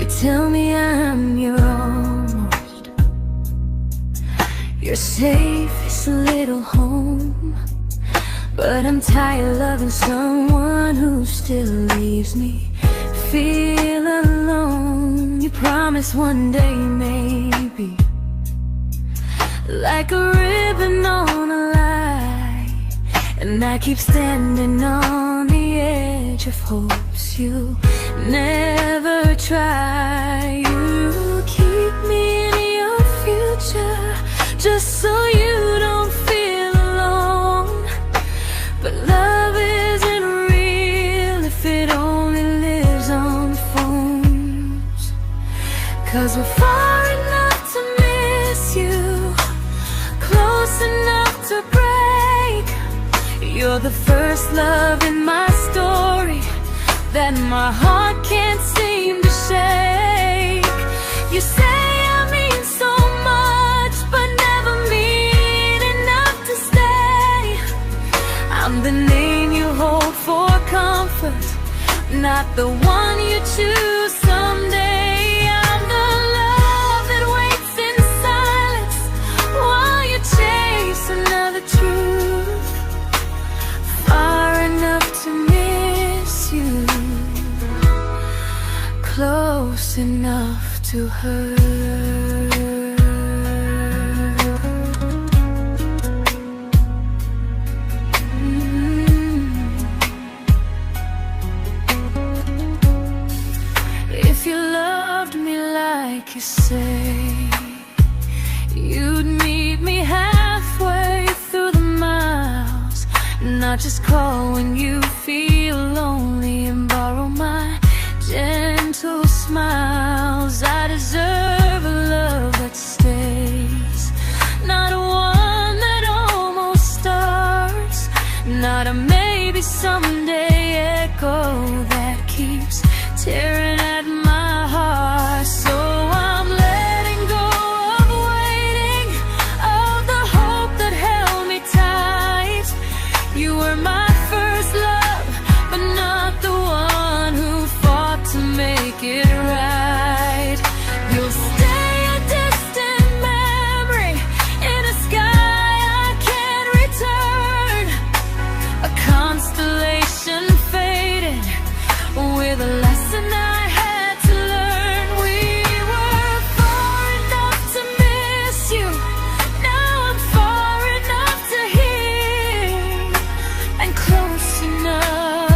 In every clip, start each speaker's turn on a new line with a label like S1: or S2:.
S1: tell me I'm your almost, your safest little home. But I'm tired loving someone who still leaves me feel alone. You promise one day maybe, like a ribbon on a line, and I keep standing on the edge of hopes you never try. You keep me in your future just so you don't feel alone. But love isn't real if it only lives on the phones. 'Cause we're far enough to miss you, close enough to break. You're the first love in my story that my heart can't seem to shake. You say I mean so much, but never mean enough to stay. I'm the name you hold for comfort, not the one you choose someday. I'm the love that waits in silence while you chase another truth. Far enough to miss you, close enough to hurt. If you loved me like you say, you'd meet me halfway through the miles, not just call when you feel lonely and borrow my gentle smiles. I deserve a love that stays, not a one that almost starts, not a maybe someday echo that keeps tearing at my heart. So I'm letting go of waiting, of the hope that held me tight. You were my first love, but not the one who fought to make it right. You'll stay a distant memory in a sky I can't return, a constellation faded with a lesson I had to learn. We were far enough to miss you, now I'm far enough to hear, and close enough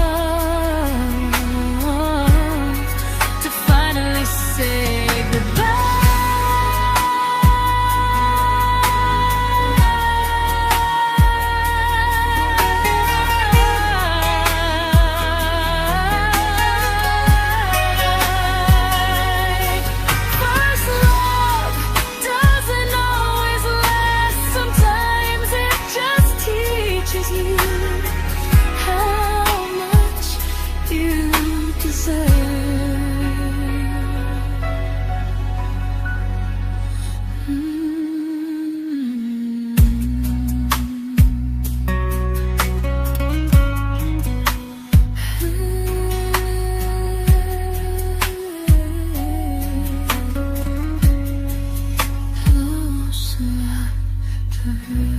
S1: to finally say goodbye. First love doesn't always last, sometimes it just teaches you how much you deserve. Close enough to hurt.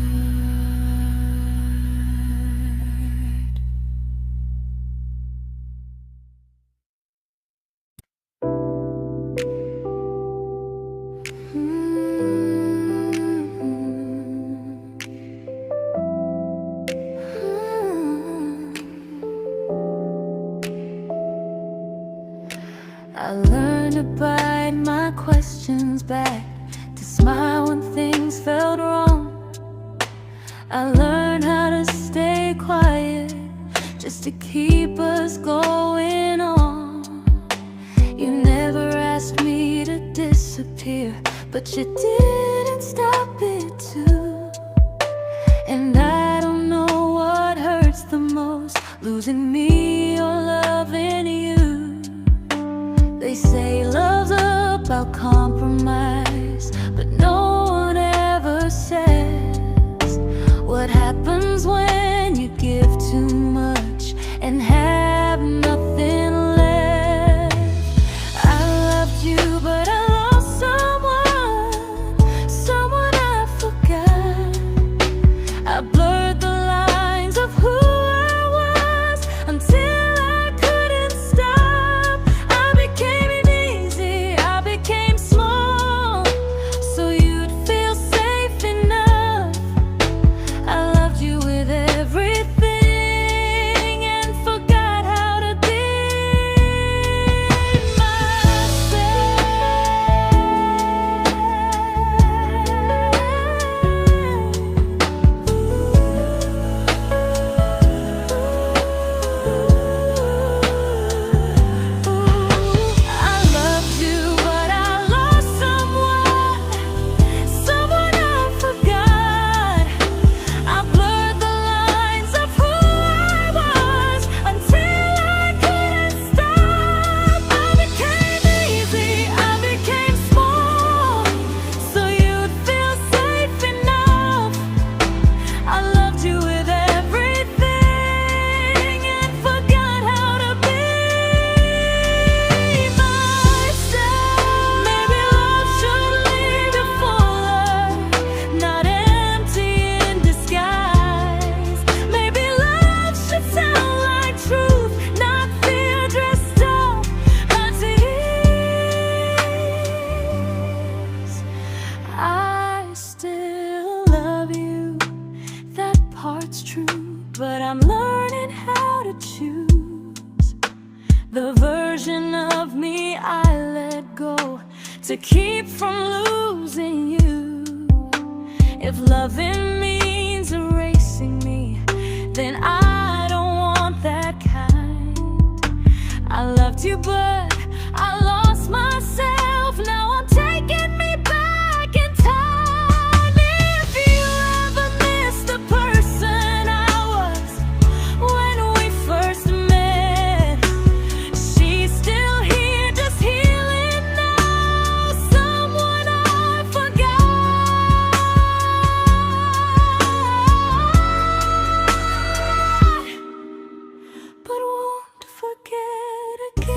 S1: I learned to bite my questions back, to smile when things felt wrong. I learned how to stay quiet just to keep us going on. You never asked me to disappear, but you didn't stop it too. And I don't know what hurts the most, losing me or loving you. They say love's about compromise, but no one ever says what happens when you give too much and have nothing left. I loved you to keep from losing you. If loving means erasing me, then I don't want that kind. I loved you, but I lost myself. Now I'm taking me back in time. If you ever miss the person I was when we first met, she's still here, just healing now. Someone I forgot, but won't forget again.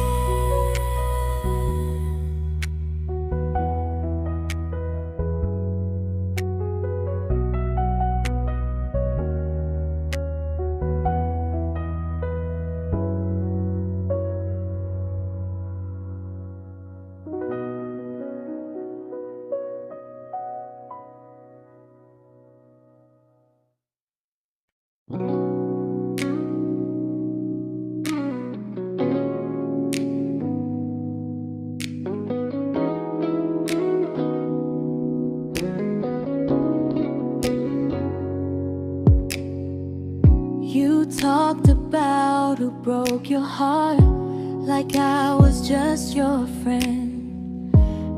S1: You talked about who broke your heart, like I was just your friend.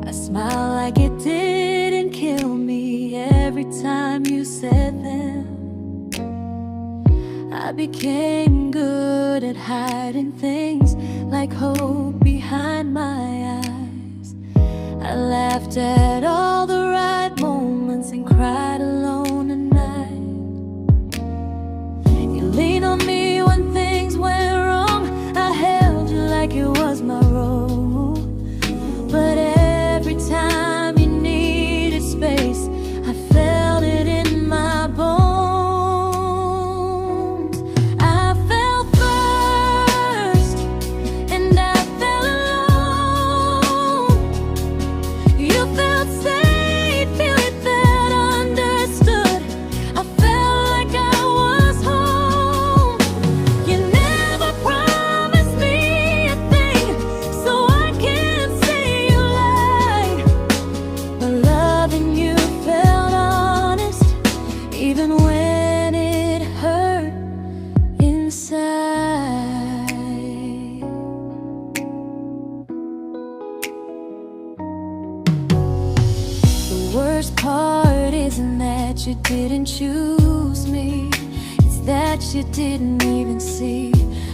S1: I smiled like it didn't kill me every time you said them. I became good at hiding things like hope behind my eyes. I laughed at all the right moments and cried alone at night. You leaned on me when things went wrong. I held you like it was my role. But every time you needed space, I felt it in my bones. I fell first, and I fell alone. You felt safe, feeling that understood. I felt like I was home. You never promised me a thing, so I can't say you lied. But loving you felt honest, even when it hurt inside. The worst part isn't that you didn't choose me, it's that you didn't even see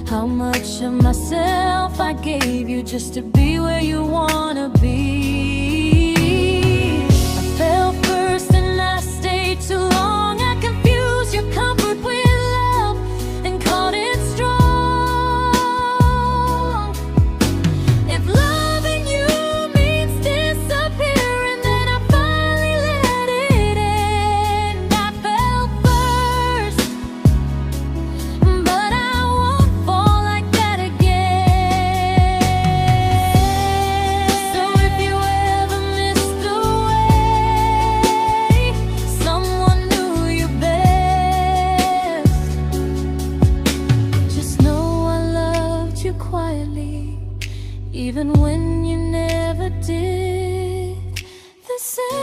S1: how much of myself I gave you just to be where you wanna be. I fell first and I stayed too long. I confused your comfort with love and called it strong. If loving you means disappearing, then I finally let it end. I fell first, but I won't fall like that again. So if you ever missed the way someone knew you best, just know I loved you quietly, even when you never did the same.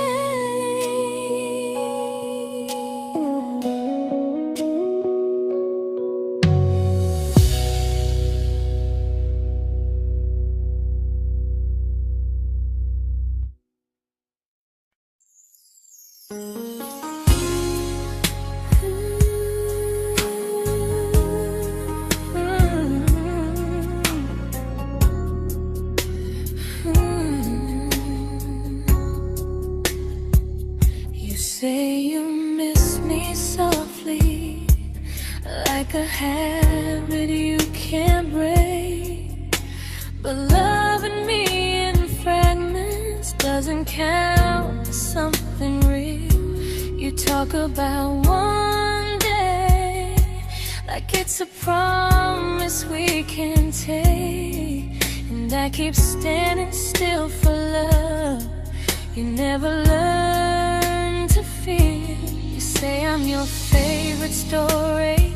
S1: You say you miss me softly, like a habit you can't break. But loving me in fragments doesn't count as something real. You talk about one day like it's a promise we can take, and I keep standing still for love. You never learn to feel. You say I'm your favorite story,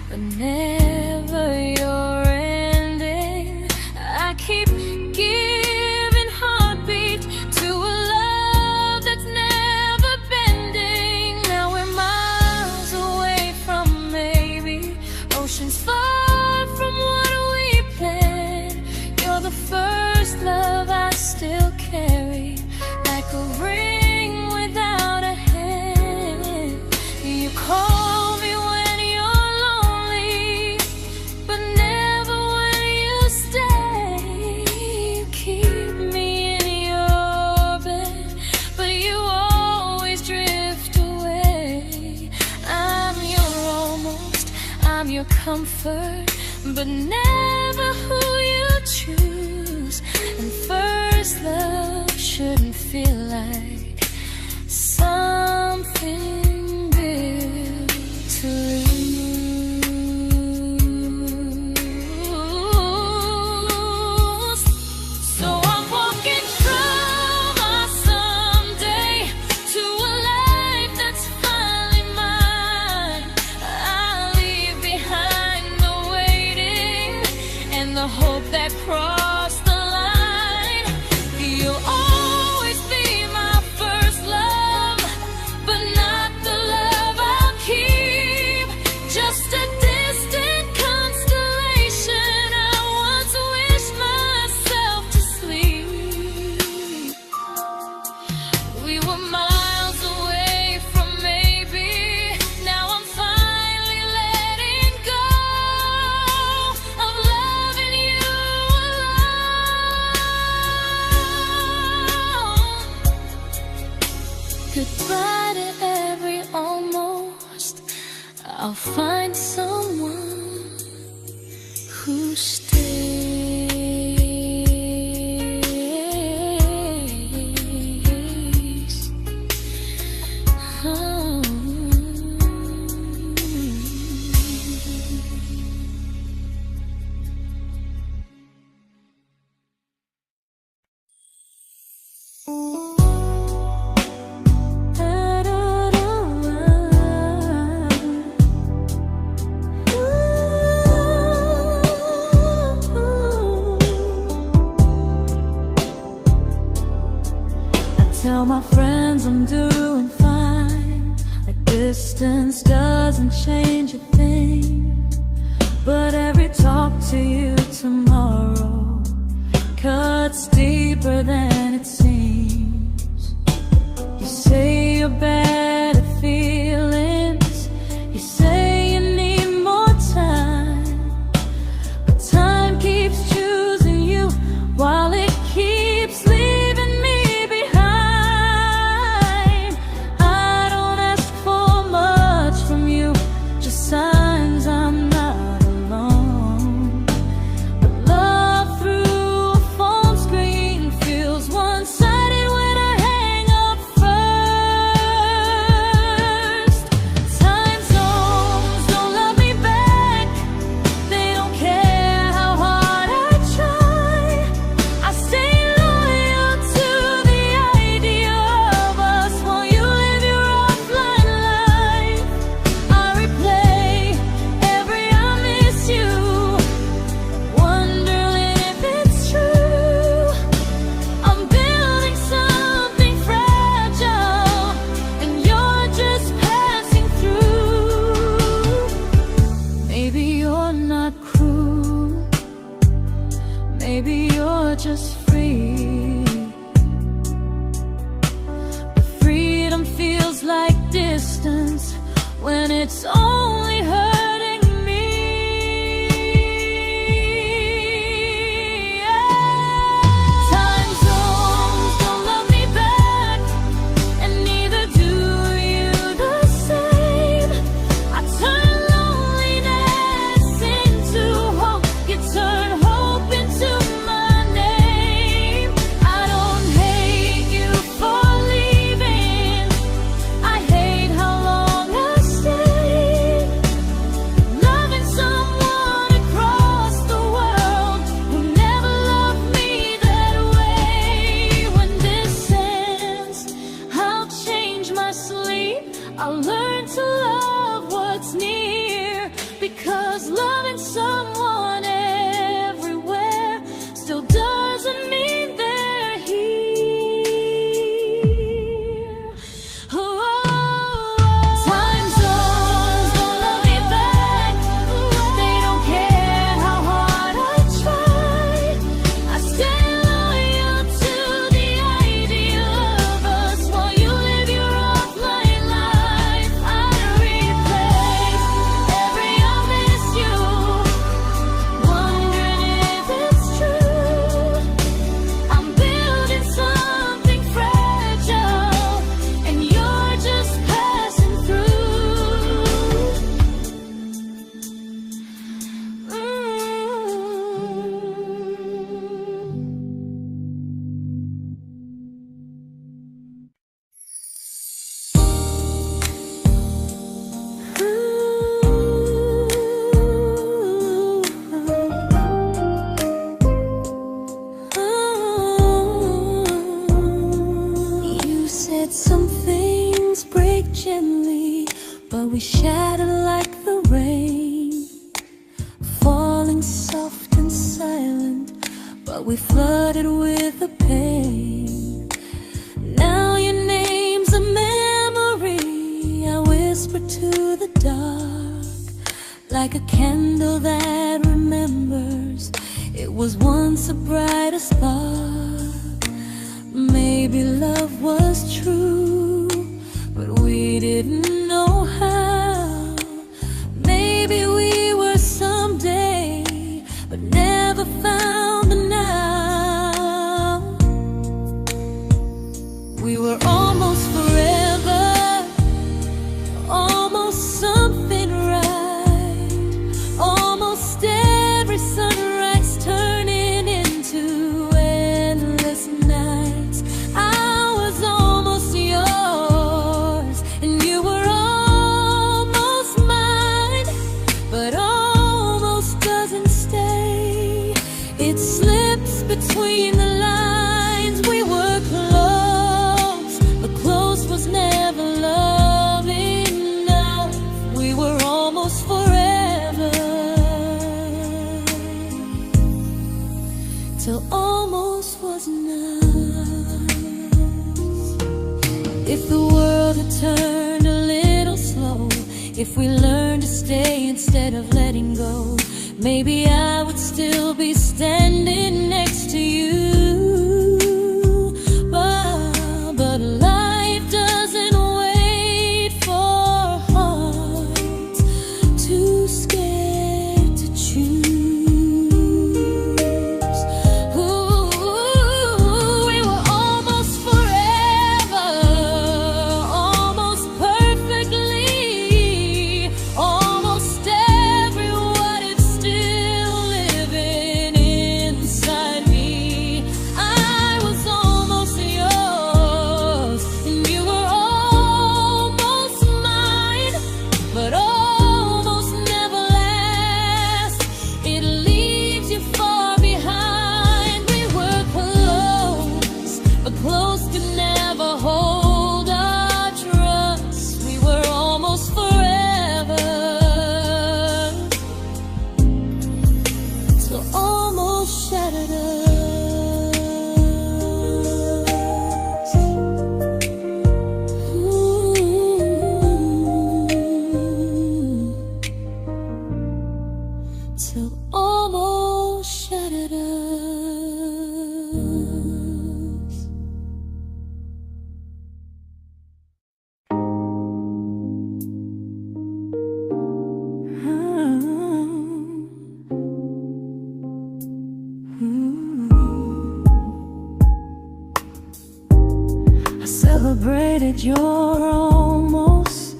S1: but never your ending. I keep giving heart a ring without a hand. You call me when you're lonely, but never when you stay. You keep me in your bed, but you always drift away. I'm your almost, I'm your comfort, but never who you choose. And first love shouldn't feel like something built to lose. So I'm walking through my someday to a life that's finally mine. I'll leave behind the waiting and the hope that crossed the line. You'll always be my first love, but not the love I'll keep. Just a distant constellation I once wished myself to sleep. We were miles away from maybe. Now I'm finally letting go of loving you alone. Goodbye to every almost. I'll find someone who stays. Oh. Tell my friends I'm doing fine, like distance doesn't change a thing. But every talk to you tomorrow cuts deeper than it seems. You say you're bad at feelings, you say you need more time, but time keeps choosing you while it keeps leaving me behind. I don't ask for much from you, just signs I'm not alone. But love through a phone screen feels one-sided when I hang up first. Time zones don't love me back, they don't care how hard I try. I stay loyal to the idea of us while you live your offline life. I replay every I miss you, wondering if it's true. I'm building something fragile, and you're just passing through. Maybe you're not cruel, maybe you're just free. But freedom feels like distance when it's only hurting me. Time zones don't love me back, and neither do you the same. I turn loneliness into hope, you turn hope into my name. I don't hate you for leaving, I hate how long I stayed. we shattered like the rain, falling soft and silent, but we flooded with the pain. Now your name's a memory I whisper to the dark, like a candle that remembers it was once a brighter spark. Maybe love was true, but we didn't know how. Maybe we were someday, but never found the now. We were almost forever, almost something right, almost every sunrise turning into endless nights. I was almost yours, and you were almost mine, but almost doesn't stay. It slips between the lines. We were close, but close was never love enough. We were almost forever, till almost was enough. If the world had turned a little slow, if we learned to stay instead of letting go, maybe I would still be standing next to you. But life doesn't wait for hearts too scared to choose. Ooh, we were almost forever, almost perfectly, almost every what if still living inside me. I was almost yours, and you were almost mine, but almost never lasts. It leaves you far behind. We were close, but close could never hold our trust. We were almost forever, till almost shattered us. Ooh. Till almost shattered us. I celebrated your almost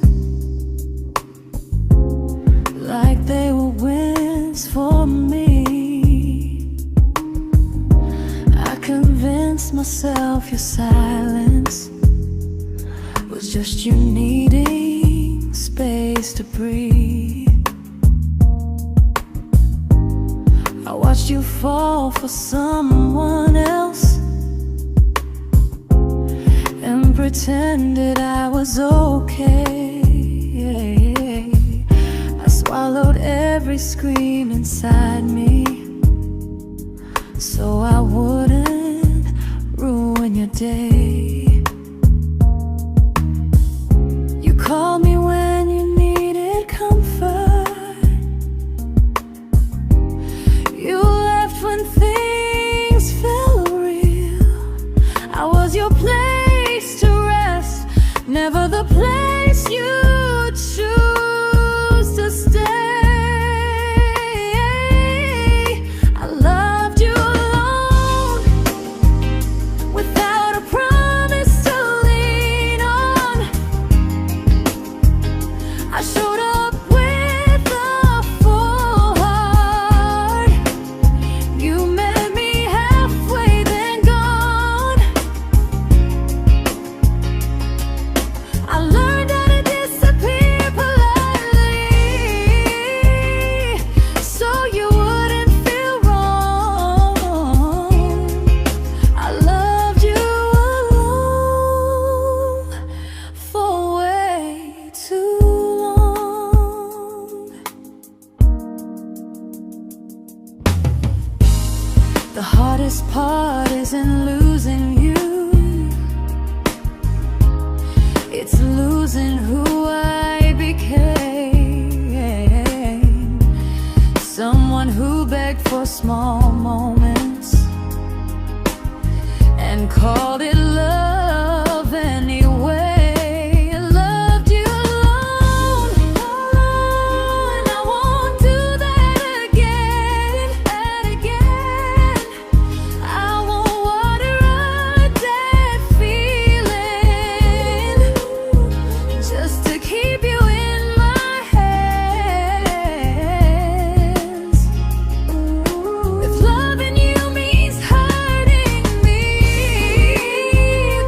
S1: like they were wins for me. I convinced myself your silence was just you needing space to breathe. I watched you fall for someone else and pretended I was okay. I swallowed every scream inside me so I wouldn't ruin your day. You called me when you needed comfort. You left when things felt real. I was your place to rest, never the place you choose to stay. I loved you alone, without a promise. heart isn't losing you, it's losing who I became. Someone who begged for small moments and called it love anyway. Loved you alone, alone. I won't do that again, and again. I won't water a dead feeling just to keep you in my hands. If loving you means hurting me,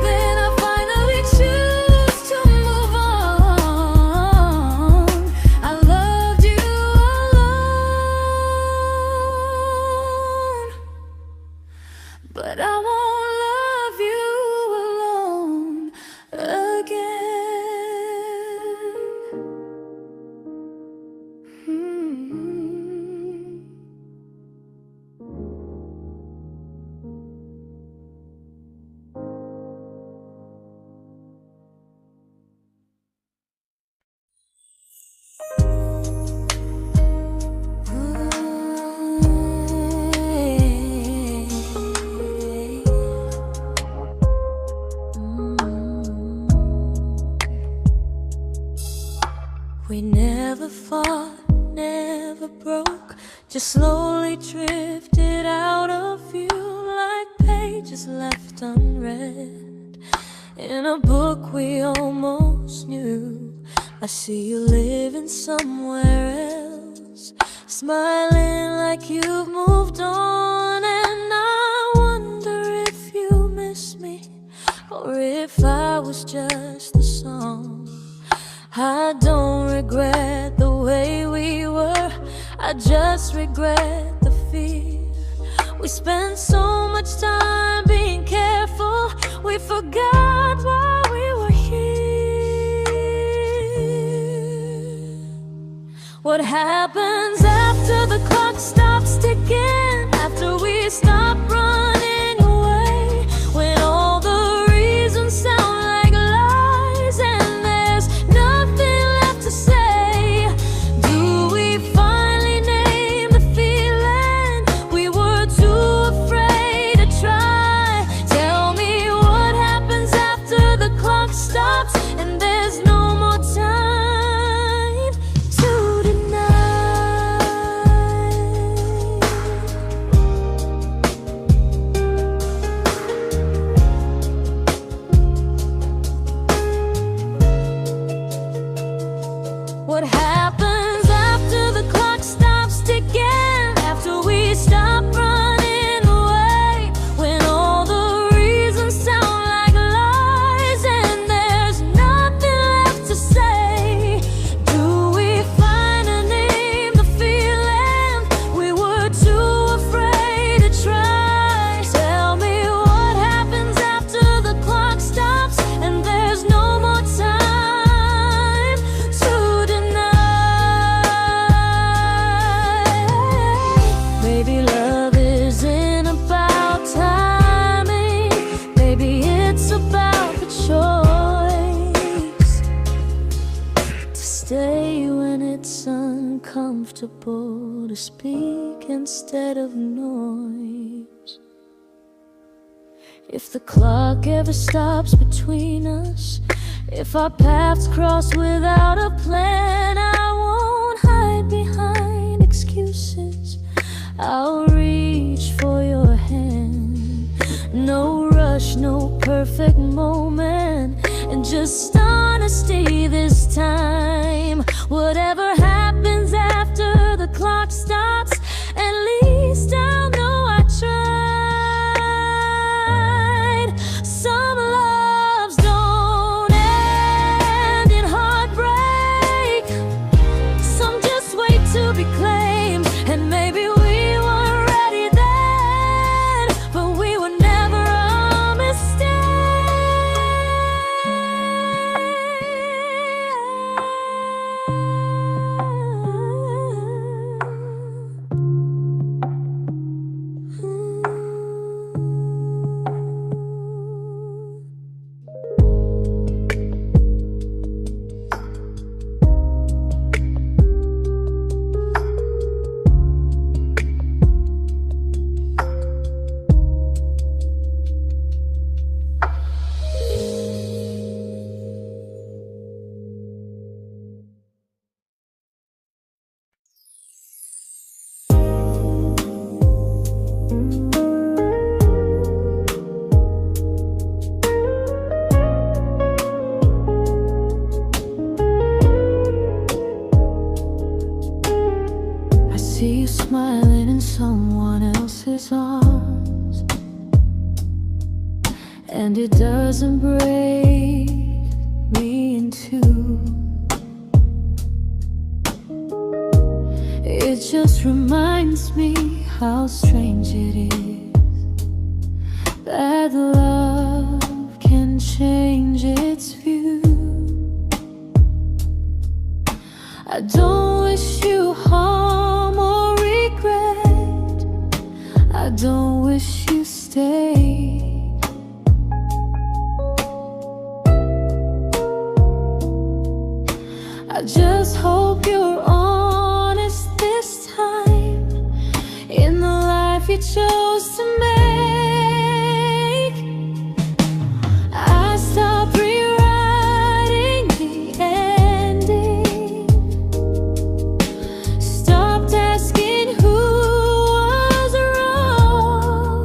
S1: then I finally choose to move on. I loved you alone, but I won't love you alone again. We never fought, never broke, just slowly drifted out of view like pages left unread in a book we almost knew. I see you living somewhere else, smiling like you've moved on, and I wonder if you miss me or if I was just a song. I don't regret the way we were, I just regret the fear. We spent so much time being careful, we forgot why we were here. What happens after the clock stops ticking, after we stop running away, when all the reasons sound like lies and there's nothing left to say? Do we finally name the feeling we were too afraid to try? Tell me what happens after the clock stops and there's no more time to deny. What happens after the clock stops ticking, after we stop running away, when all the reasons sound like lies and there's nothing left to say? Do we finally name the feeling we were too afraid to try? Tell me what happens after the clock stops and there's no more time to deny. Maybe love isn't about timing, maybe it's about the choice to stay when it's uncomfortable, to speak instead of noise. If the clock ever stops between us, if our paths cross without a plan, I won't hide behind excuses, I'll reach for your hand. No rush, no perfect moment, and just honesty this time. Whatever happens after the clock stops, at least I'll know I tried. Some loves don't end in heartbreak, some just wait to be claimed, and maybe we weren't ready then, but we were never a mistake. and it doesn't break me in two. It just reminds me how strange it is that love can change its view. I don't wish you harm or regret. I don't wish you stayed. I just hope you're honest this time in the life you chose to make. I stopped rewriting the ending, stopped asking who was wrong.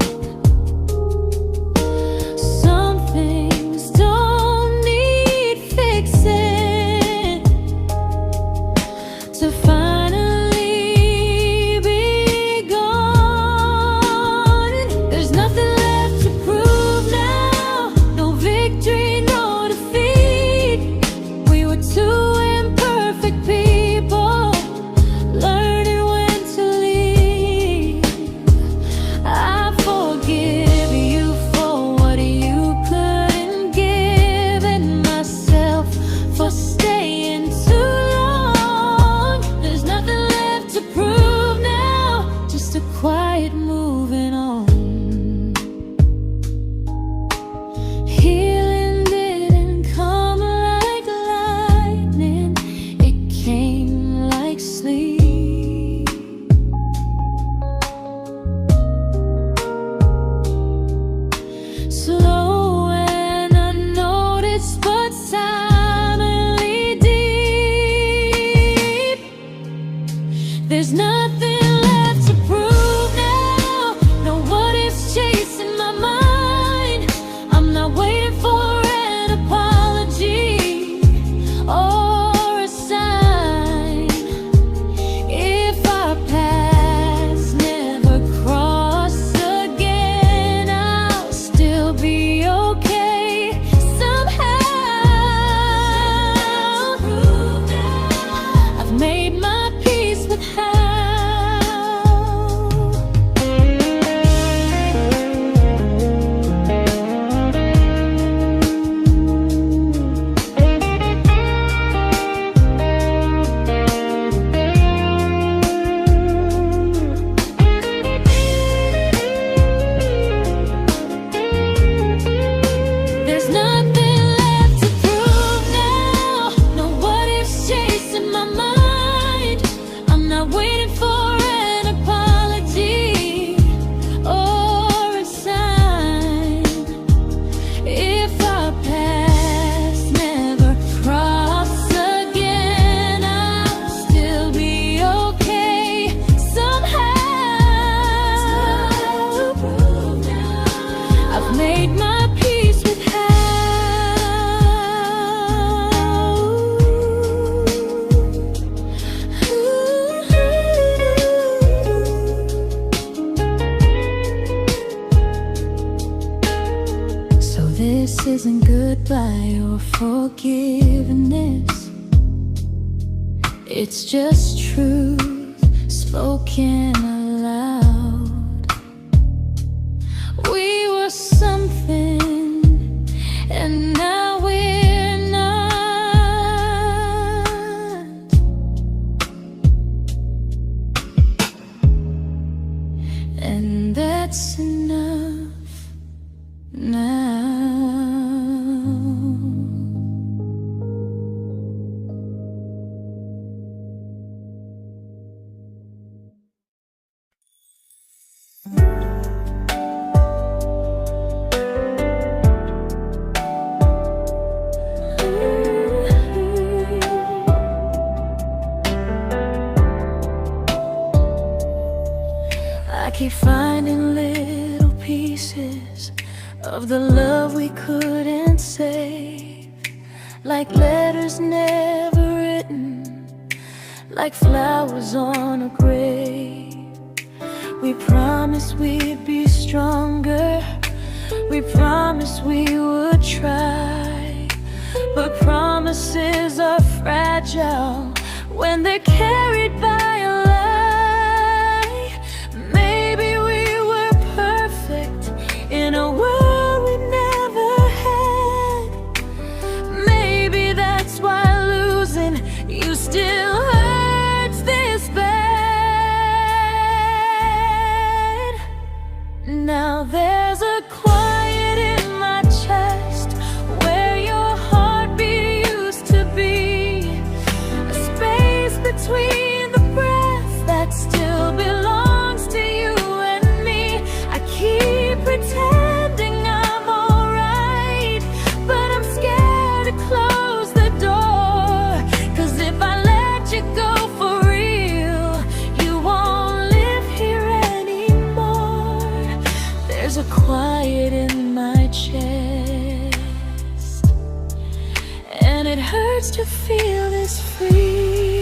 S1: Some things don't need fixing to finally be gone. There's nothing left to prove now, no victory, no defeat. We were two imperfect people, learning when to leave. I forgive you for what you couldn't give, and myself for staying too long. There's nothing left to prove now, just a quiet moving on. Healing didn't come like lightning, it came like sleep. Slow and unnoticed, but silently deep. There's nothing left to prove now, no what ifs chasing my mind. I'm not waiting for an apology or a sign. If our paths never cross again, I'll still be okay somehow. I've made my peace with how. There's nothing left to prove now, no what ifs chasing my mind. I'm not waiting for an apology or a sign. If our paths never cross again, I'll still be okay somehow. I've made my peace with how. So this isn't goodbye or forgiveness, it's just truth spoken aloud. We were something, and now we're not. And that's enough now. I keep finding little pieces of the love we couldn't save, like letters never written, like flowers on a grave. We promised we'd be stronger, We promised we would try, but promises are fragile when they're carried by a lie. Maybe we were perfect in a world we never had. Maybe that's why losing you still hurts this bad. Now there's a quiet in my chest where your heartbeat used to be, a space between the breaths that still belongs to you and me. I keep pretending I'm alright, but I'm scared to close the door, 'cause if I let you go for real, you won't live here anymore. There's a quiet in my chest, and it hurts to feel this free.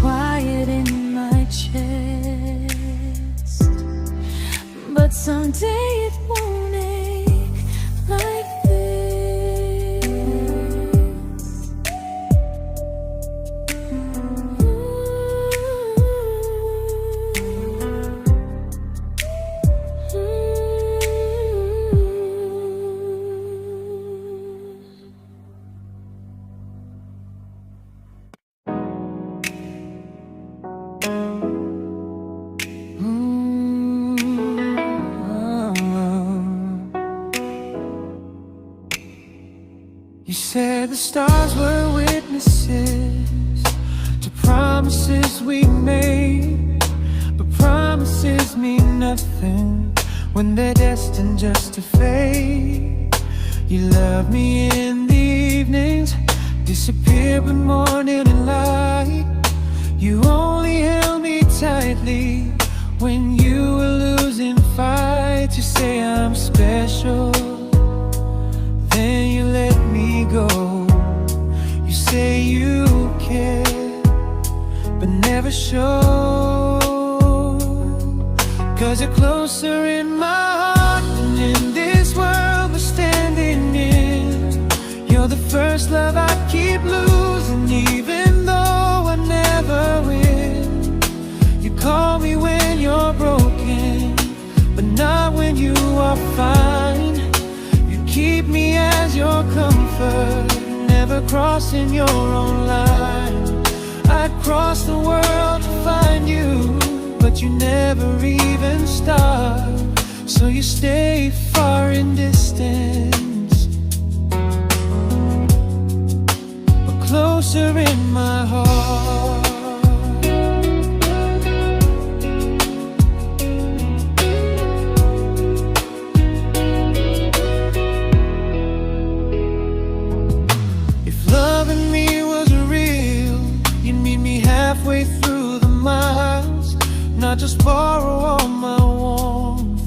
S1: Quiet in my chest, but someday it won't ache like this.
S2: You said the stars were witnesses to promises we made, but promises mean nothing when they're destined just to fade. You love me in the evenings, disappear when morning and light. You only held me tightly when you were losing fights. You say I'm special, then you let me go. You say you care, but never show, 'cause you're closer in my heart than in this world we're standing in. You're the first love I keep losing, even though I never win. You call me when you're broken, but not when you are fine. Keep me as your comfort, never crossing your own line. I'd cross the world to find you, but you never even start. So you stay far in distance, but closer in my heart. Halfway through the miles, not just borrow all my warmth,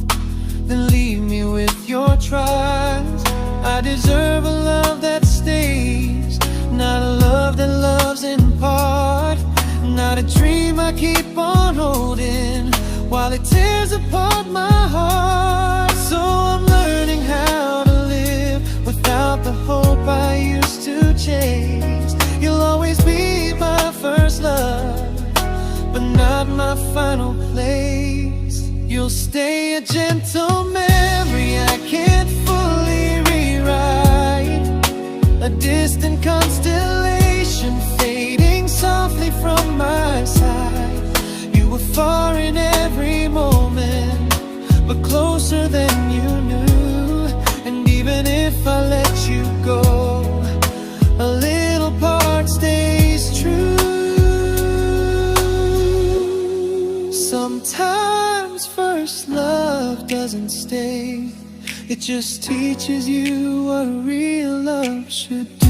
S2: then leave me with your trials. I deserve a love that stays, not a love that loves in part, not a dream I keep on holding while it tears apart my heart. So I'm learning how to live without the hope I used to chase. You'll always be my first love, but not my final place. You'll stay a gentle memory mistake. It just teaches you what real love should do.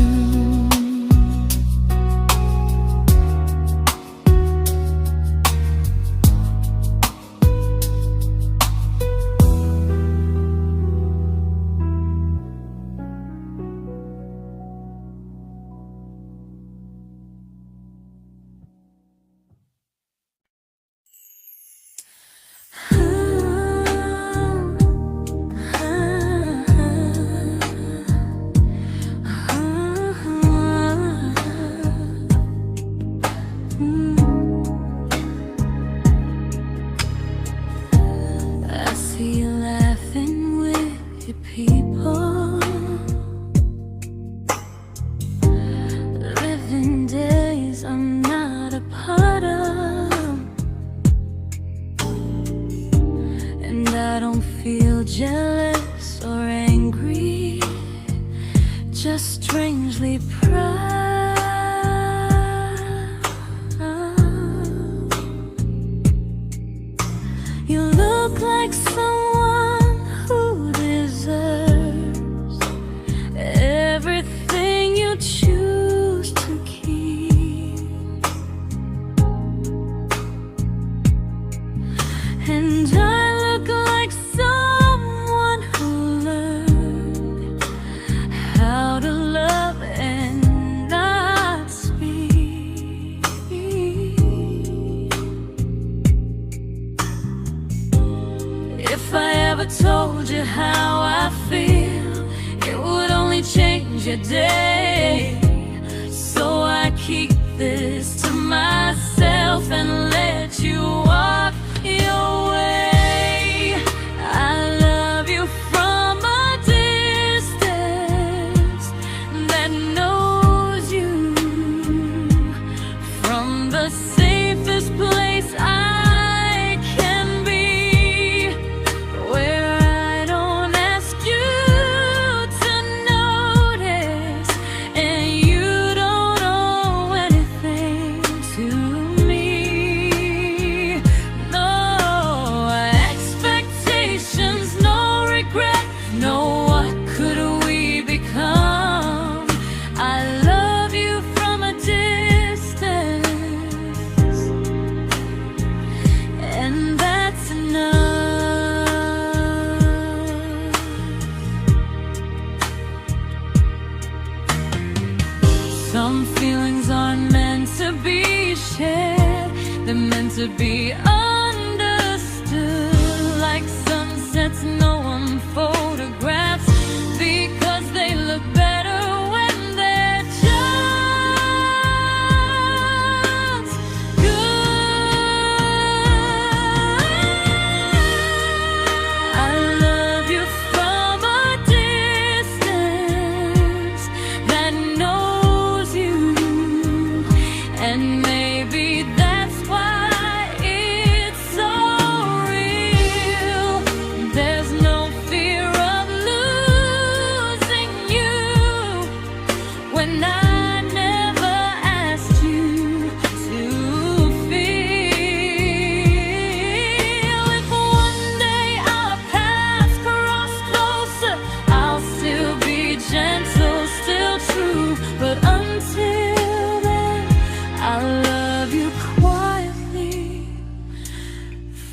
S1: Jealous or angry, just strangely proud. You look like someone who deserves everything you choose to keep. And I look like someone who learned how to love and not speak. If I ever told you how I feel, it would only change your day. So I keep this to myself and let you walk your way. I love you from a distance that knows you, from the safest place I can be, where I don't ask you to notice and you don't owe anything to me. No expectations, no regret, no what could we become. I love you from a distance, and that's enough. Some feelings aren't meant to be shared, they're meant to be understood, like sunsets no one photographs, because they look better when they're just good. I love you from a distance that knows you, and maybe that's why it's so real. There's no fear of losing you when I never asked you to feel. If one day our paths cross closer, I'll still be gentle, still true. But until then, I'll love you quietly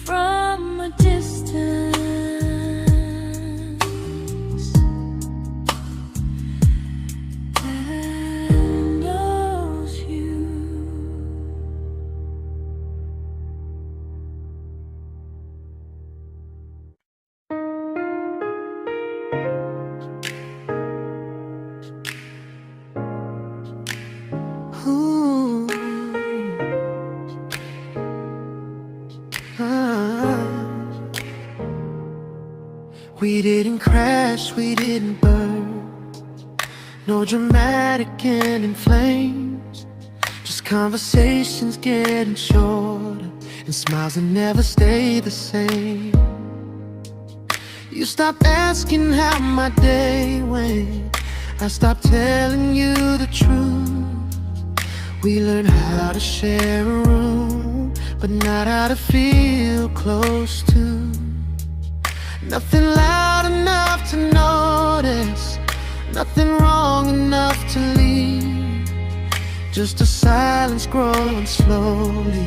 S1: from a distance that knows you.
S2: Ooh. Ah. We didn't crash, we didn't burn, no dramatic end in flames, just conversations getting shorter and smiles that never stay the same. You stopped asking how my day went, I stopped telling you the truth. We learned how to share a room, but not how to feel close to. Nothing loud enough to notice, nothing wrong enough to leave. Just a silence growing slowly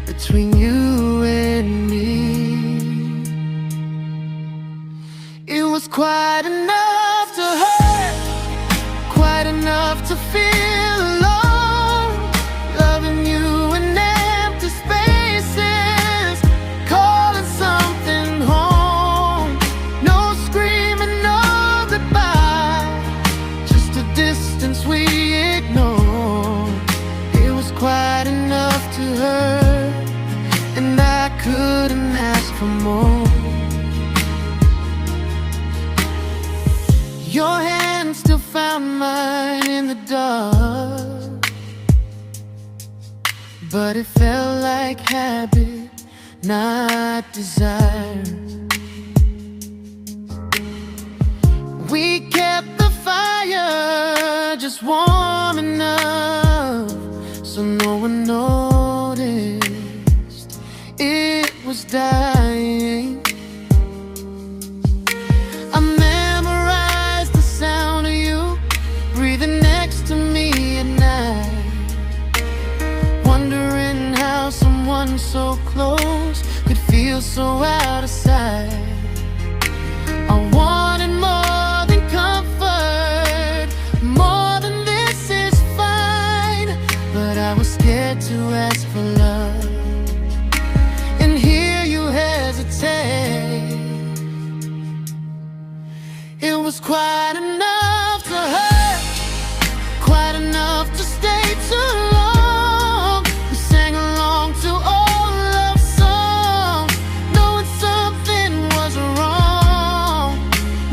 S2: between you and me. It was quite enough to hurt, quite enough to feel alone. Loving you in empty spaces, calling something home. No screaming, no goodbye, just a distance we ignored. It was quite enough to hurt, and I couldn't ask for more. Your hand still found mine in the dark, but it felt like habit, not desire. We kept the fire just warm enough so no one noticed it was dying. I memorized the sound of you breathing next to me at night, wondering how someone so close could feel so out of sight. I wanted more than comfort, more than this is fine, but I was scared to ask for love and hear you hesitate. It was quite enough to hurt, quite enough to stay too long. We sang along to old love songs, knowing something was wrong.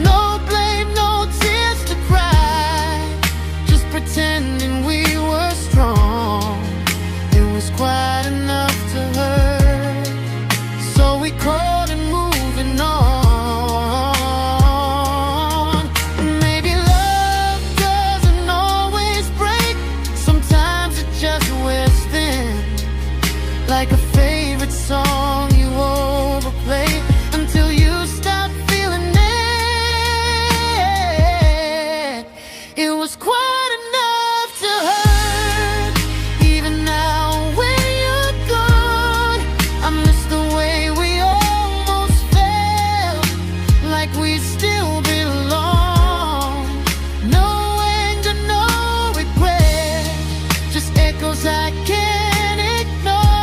S2: No blame, no tears to cry, just pretending we were strong. It was quite enough to hurt, so we called and moving on. Like a favorite song you overplay until you stop feeling it. It was quite enough to hurt. Even now when you're gone, I miss the way we almost felt, like we still belong. No anger, no regret, just echoes I can't ignore.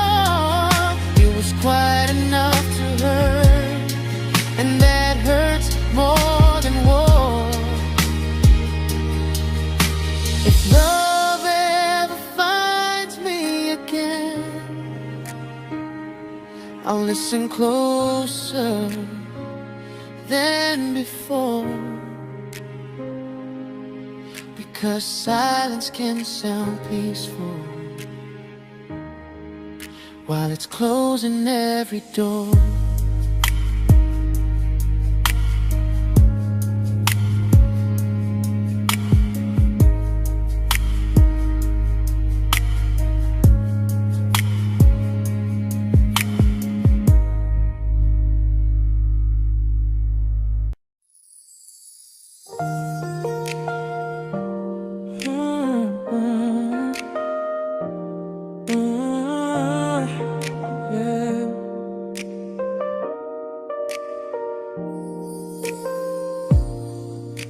S2: Quite enough to hurt, and that hurts more than war. If love ever finds me again, I'll listen closer than before, because silence can sound peaceful while it's closing every door.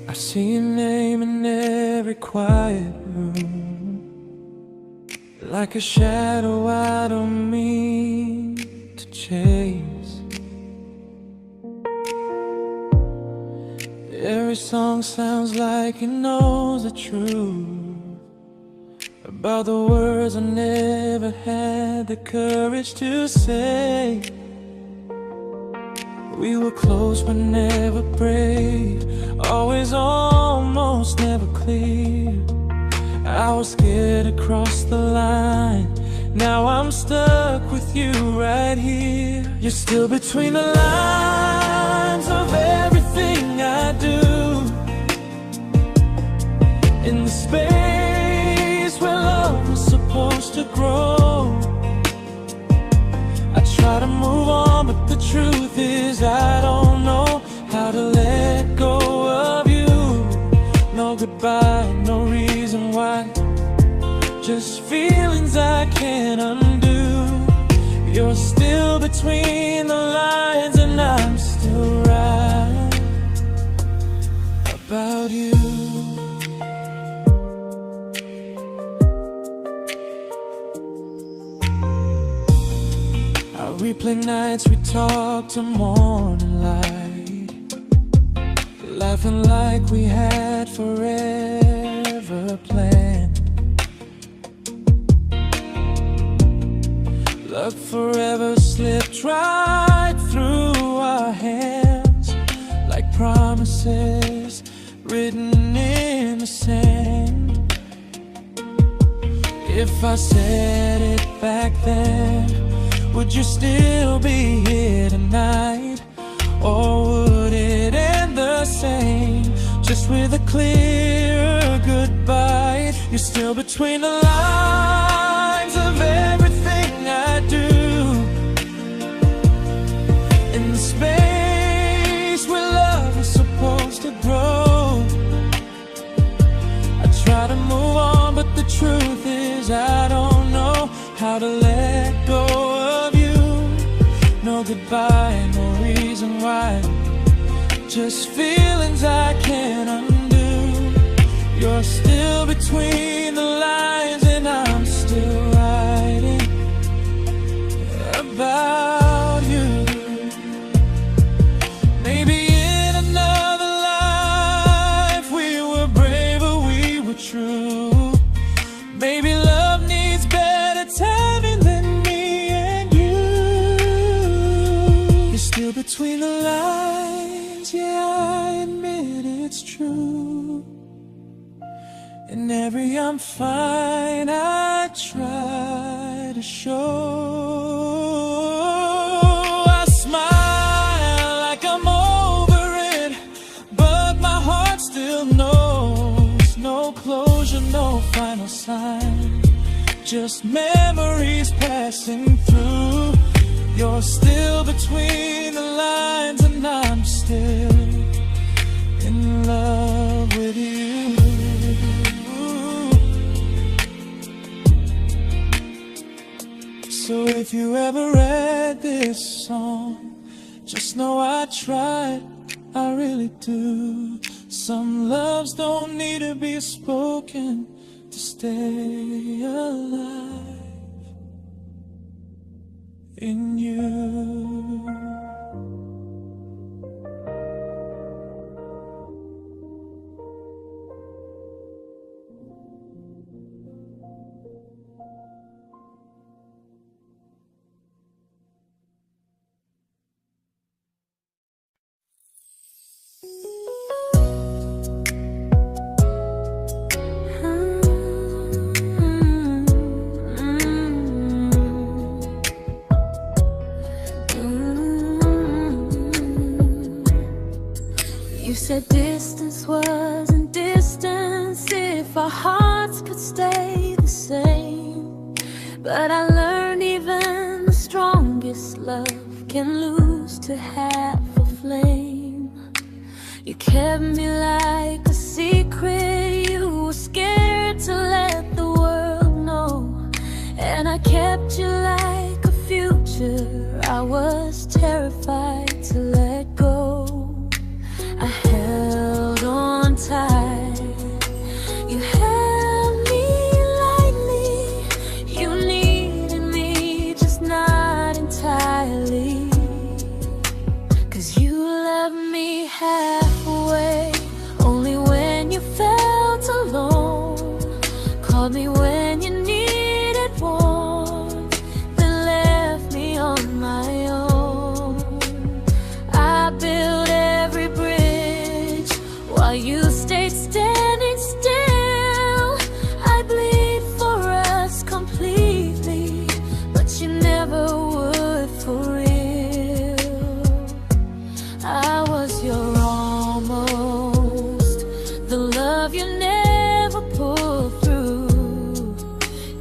S2: I see your name in every quiet room, like a shadow I don't mean to chase. Every song sounds like it knows the truth about the words I never had the courage to say. We were close but never brave, always almost never clear. I was scared to cross the line, now I'm stuck with you right here. You're still between the lines of everything I do, in the space where love was supposed to grow. I try to move on, but the truth is I don't know about you. I replay nights we talk to morning light, laughing like we had forever planned. Luck forever slipped right through our hands, like promises written in the sand. If I said it back then, would you still be here tonight? Or would it end the same, just with a clear goodbye? You're still between the lines of everything I do, in the space where love is supposed to grow. I try to move on, but the truth is I don't know how to let go of you. No goodbye, no reason why, just feelings I can't undo. You're still between the lines and I'm still writing about you. Maybe in another life we were braver, we were true. Maybe love needs better timing than me and you. You're still between the lines, yeah, I admit it's true. In every I'm fine I try to show. I smile like I'm over it, but my heart still knows. No closure, no final sign, just memories passing through. You're still between the lines and I'm still in love with you. So if you ever read this song, just know I tried, I really do. Some loves don't need to be spoken to stay alive in you.
S1: You said distance wasn't distance if our hearts could stay the same. But I learned even the strongest love can lose to half a flame. You kept me like a secret, you were scared to let the world know. And I kept you like a future, I was terrified to let go. I held on tight, you held me lightly. You needed me, just not entirely. 'Cause you loved me halfway, only when you felt alone. Called me when you needed warmth, then left me on my own. I built every bridge while you stayed standing still. I bleed for us completely, but you never would for real. I was your almost, the love you never pulled through.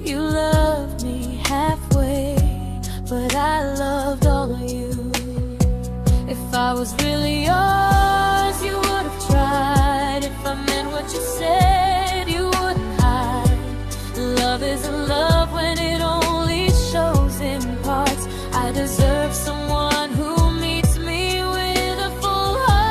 S1: You loved me halfway, but I loved all of you. If I was really yours, you would have tried. If I meant what you said, you wouldn't hide. Love isn't love when it only shows in parts. I deserve someone who meets me with a full heart.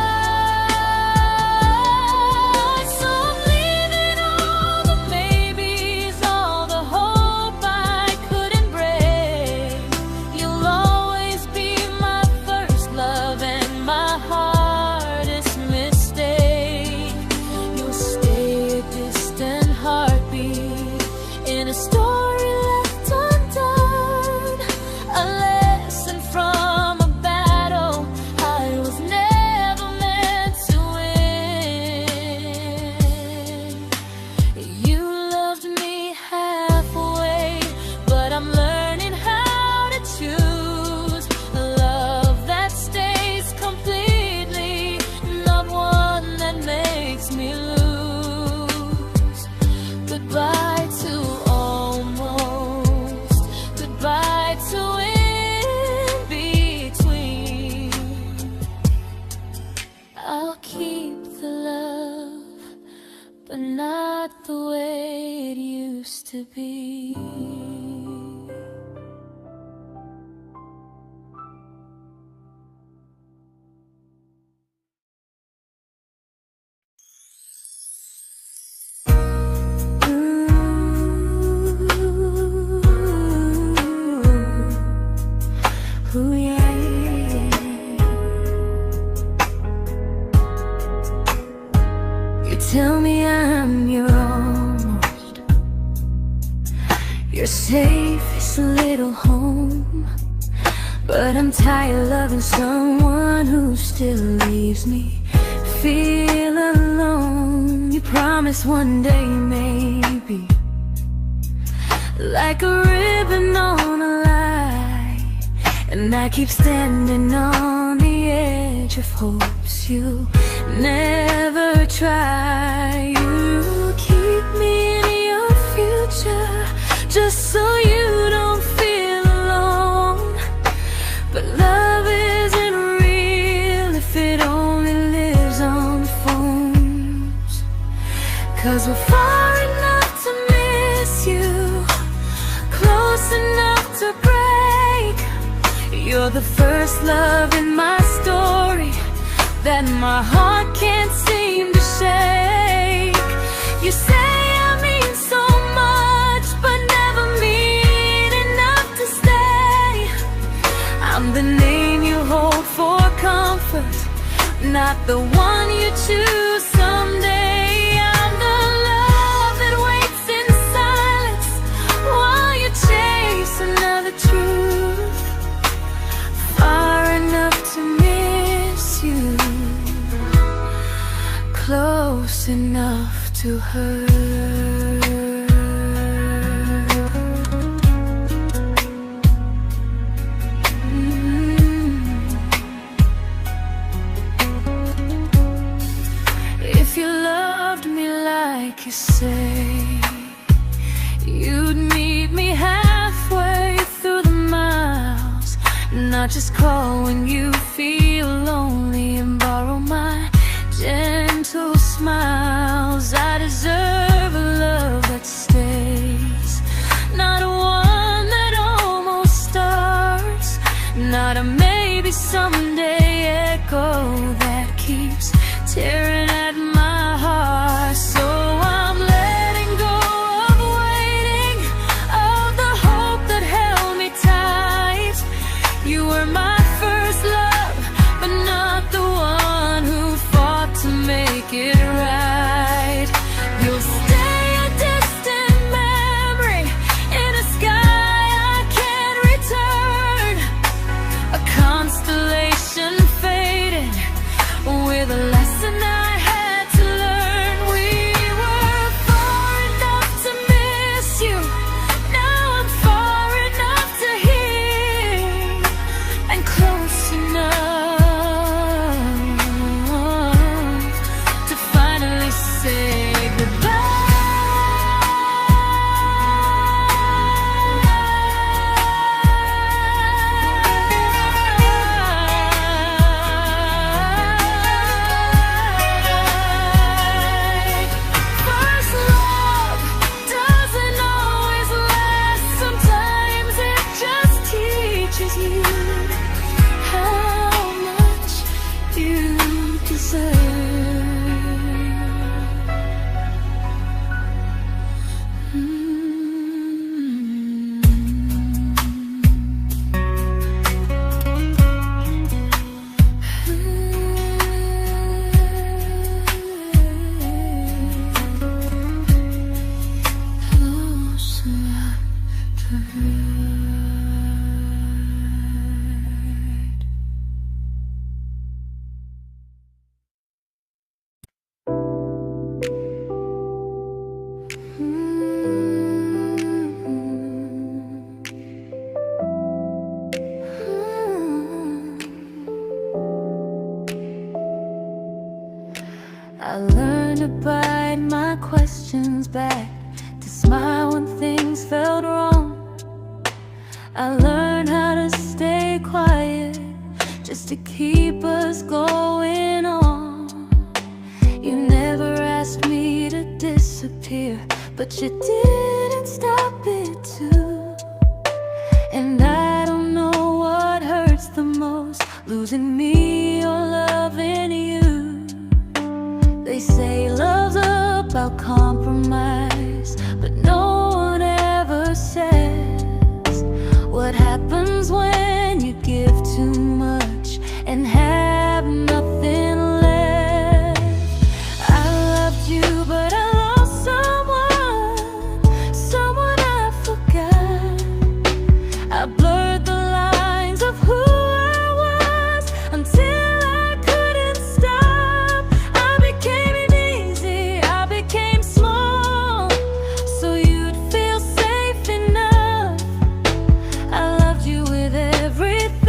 S1: but not the way it used to be. Ooh, yeah, yeah. You tell me I'm your almost, your safest little home, but I'm tired loving someone who still leaves me feel alone. You promise one day maybe, like a ribbon on a line, and I keep standing on the edge of hopes you never try. You keep me in your future just so you don't feel alone. But love isn't real if it only lives on phones. 'Cause we're far enough to miss you, close enough to break. You're the first love in my story that my heart can't seem to shake. You say I mean so much, but never mean enough to stay. I'm the name you hold for comfort, not the one you choose someday. I'm the love that waits in silence while you chase another truth. Far enough to miss you, close enough to hurt. If you loved me like you say, you'd meet me halfway through the miles, not just call when you feel lonely and borrow my gentle smiles. I deserve a love that stays, not one that almost starts, not a maybe someday echo that keeps tearing at my heart. So I'm letting go of waiting, of the hope that held me tight. You were my first love, but not the one who fought to make it right. You'll stay a distant memory in a sky I can't return, a constellation fading with a lesson I had to learn. We were far enough to miss you, now I'm far enough to hear, and close enough to finally say goodbye. First love doesn't always last, sometimes it just teaches you how much you deserve. Close enough to hurt. I learned to bite my questions back, to smile when things felt wrong. I learned how to stay quiet just to keep us going on. You never asked me to disappear, but you didn't stop it too. And I don't know what hurts the most, losing me or loving you. They say love's about compromise, but no one ever says what happens when you give too much and have nothing left. I loved you, but I lost someone I forgot. I blurred the lines of who I was until I couldn't stop. I became easy, I became small, so you'd feel safe enough. I loved you with everything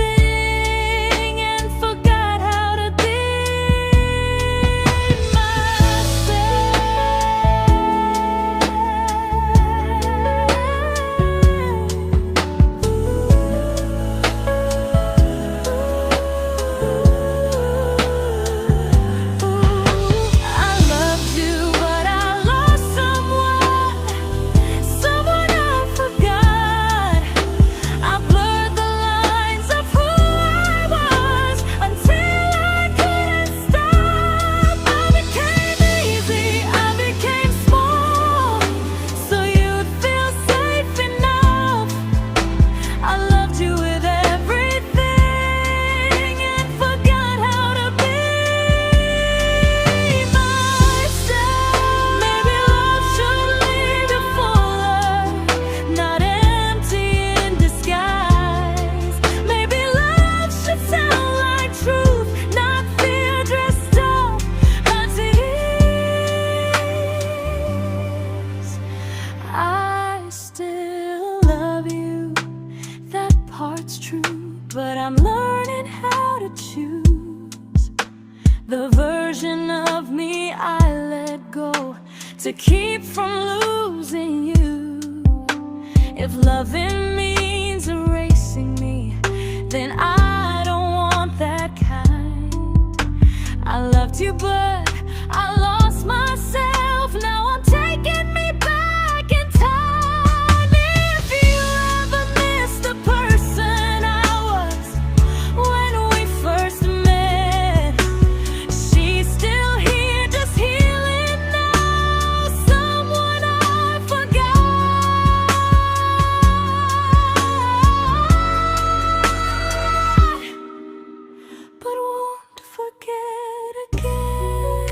S1: and forgot how to be but I'm learning how to choose the version of me I let go to keep from losing you. If loving means erasing me, then I don't want that kind. I loved you, but I lost myself. Now I'm taking me back in time. If you ever missed the person I was when we first met, she's still here, just healing now. Someone I forgot, but won't forget again.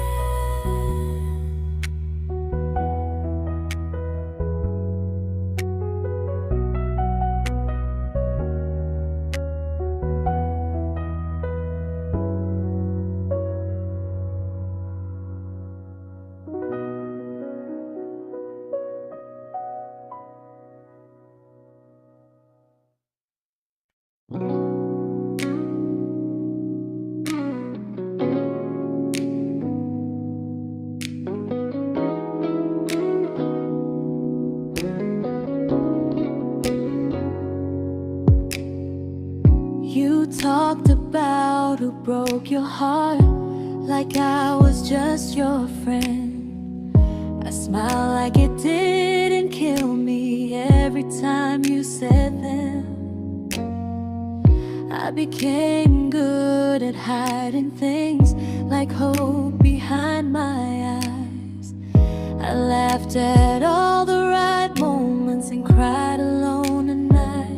S1: You talked about who broke your heart, like I was just your friend. I smile like it didn't kill me every time you said them. I became good at hiding things like hope behind my eyes. I laughed at all the right moments and cried alone at night.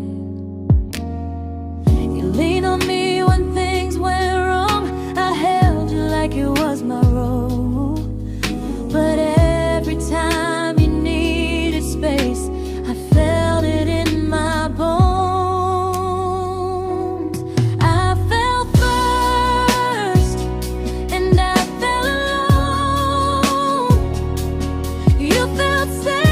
S1: You leaned on me when things went wrong. I held you like it was my role. But every time you needed space, I felt it in my bones. I fell first, and I fell alone. You felt safe.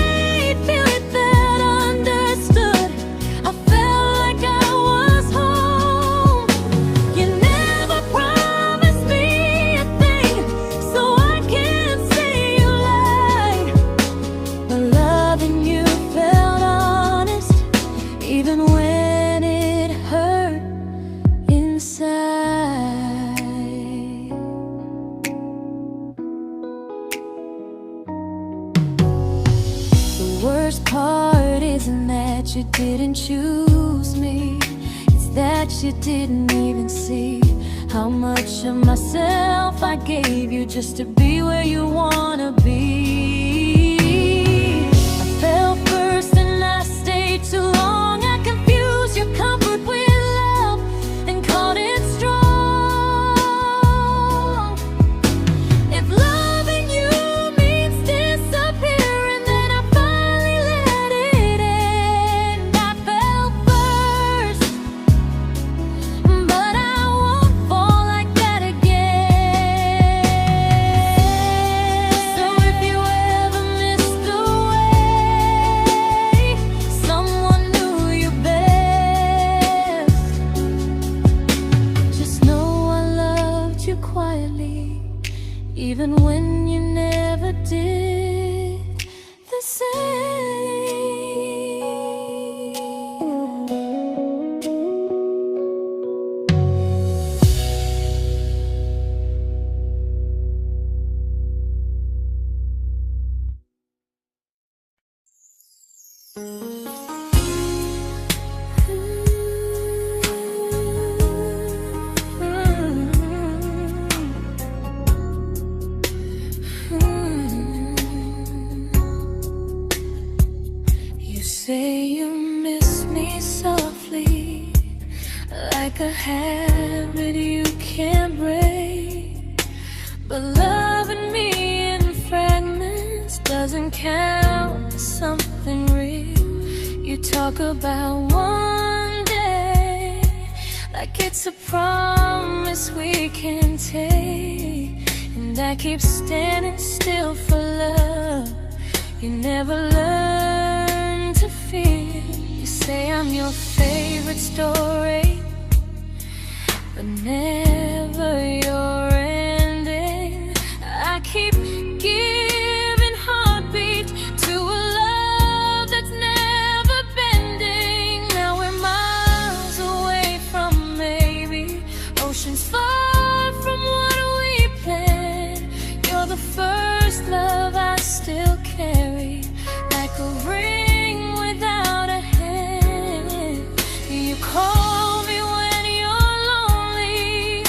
S1: worst part isn't that you didn't choose me, it's that you didn't even see how much of myself I gave you just to be where you wanna be. I fell first and I stayed too long. I confused your comfort with love and called it strong. If loving you means disappearing, then I finally let it end. I fell first, but I won't fall like that again. So if you ever missed the way someone knew you best, just know I loved you quietly, even when you never did the same. You say you miss me softly, like a habit you can't break. But loving me in fragments doesn't count as something real. You talk about one day like it's a promise we can take, and I keep standing still for love. You never learn to feel. You say I'm your favorite story, but never your ending. I keep giving heartbeat to a love that's never bending. Now we're miles away from maybe oceans far from what we planned. You're the first love I still carry, like a ring without a hand. You call me when you're lonely,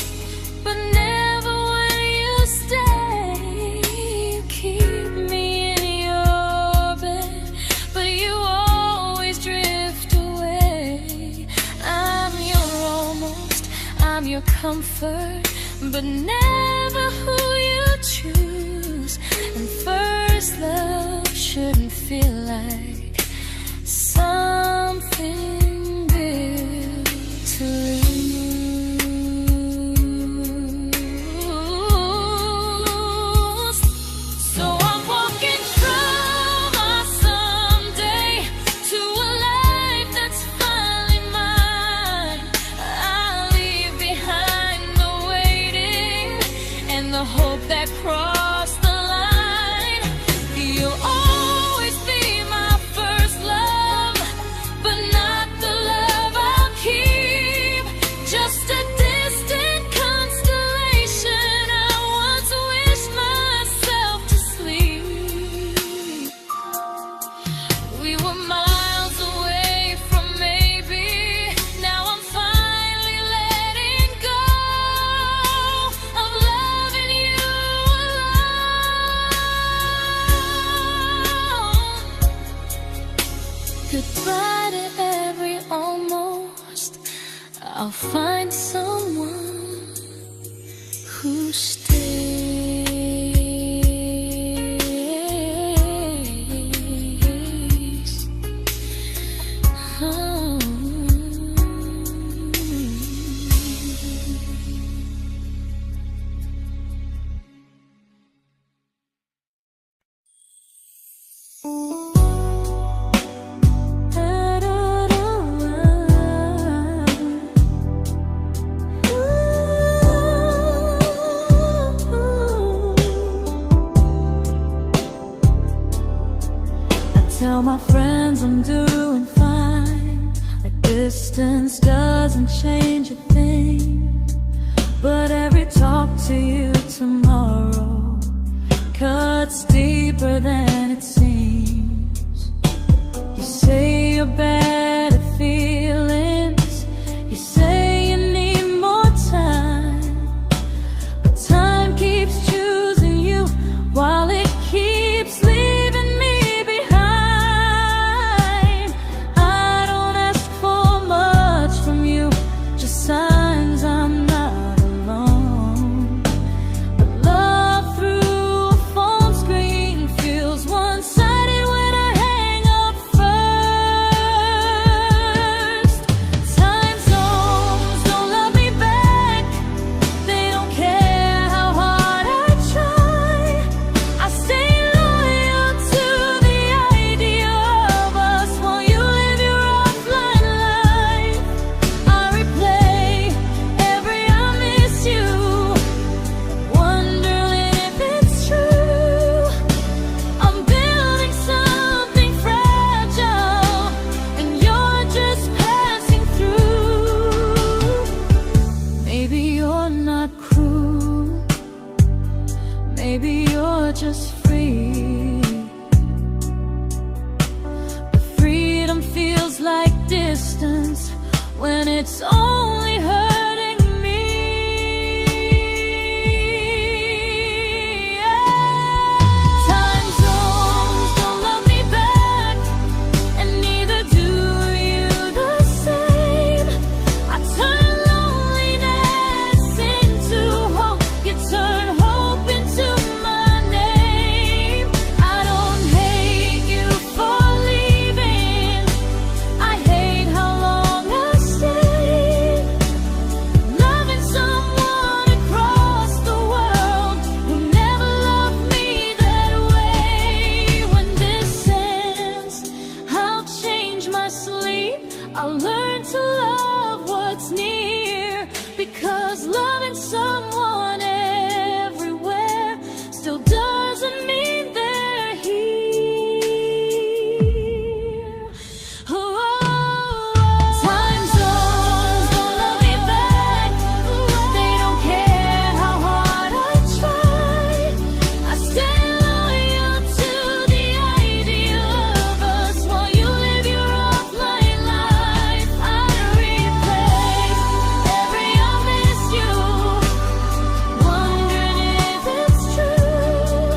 S1: but never when you stay. You keep me in your bed, but you always drift away. I'm your almost, I'm your comfort, but never who you choose. And first love shouldn't feel like something built to lose. So I'm walking through my someday to a life that's finally mine. I'll leave behind the waiting and the hope that crossed the line. You'll always be my first love, but not the love I'll keep. Just a distant constellation I once wished myself to sleep. We were miles away from maybe. Now I'm finally letting go of loving you alone. Goodbye to every almost. I'll find someone who stays. Oh. Tell my friends I'm doing fine, that distance doesn't change a thing. But every talk to you tomorrow cuts deeper than it seems. your better feelings. You say you need more time, but time keeps choosing you while it keeps leaving me behind. I don't ask for much from you, just signs I'm not alone. But love through a phone screen feels one-sided when I hang up first. Time zones don't love me back, they don't care how hard I try. I stay loyal to the idea of us while you live your offline life. I replay every I miss you, wondering if it's true. I'm building something fragile, and you're just passing through. Maybe you're not cruel, maybe you're just free. But freedom feels like distance when it's only hurting me. Time zones don't love me back, and neither do you the same. I turn loneliness into hope, you turn hope into my name. I don't hate you for leaving, I hate how long I stayed. Loving someone across the world who never loved me that way. When this ends, I'll change my sleep, I'll learn to love what's near, because loving someone everywhere still doesn't mean they're here. Time zones don't love me back, they don't care how hard I try. I stay loyal to the idea of us while you live your offline life. I replay every I miss you, wondering if it's true.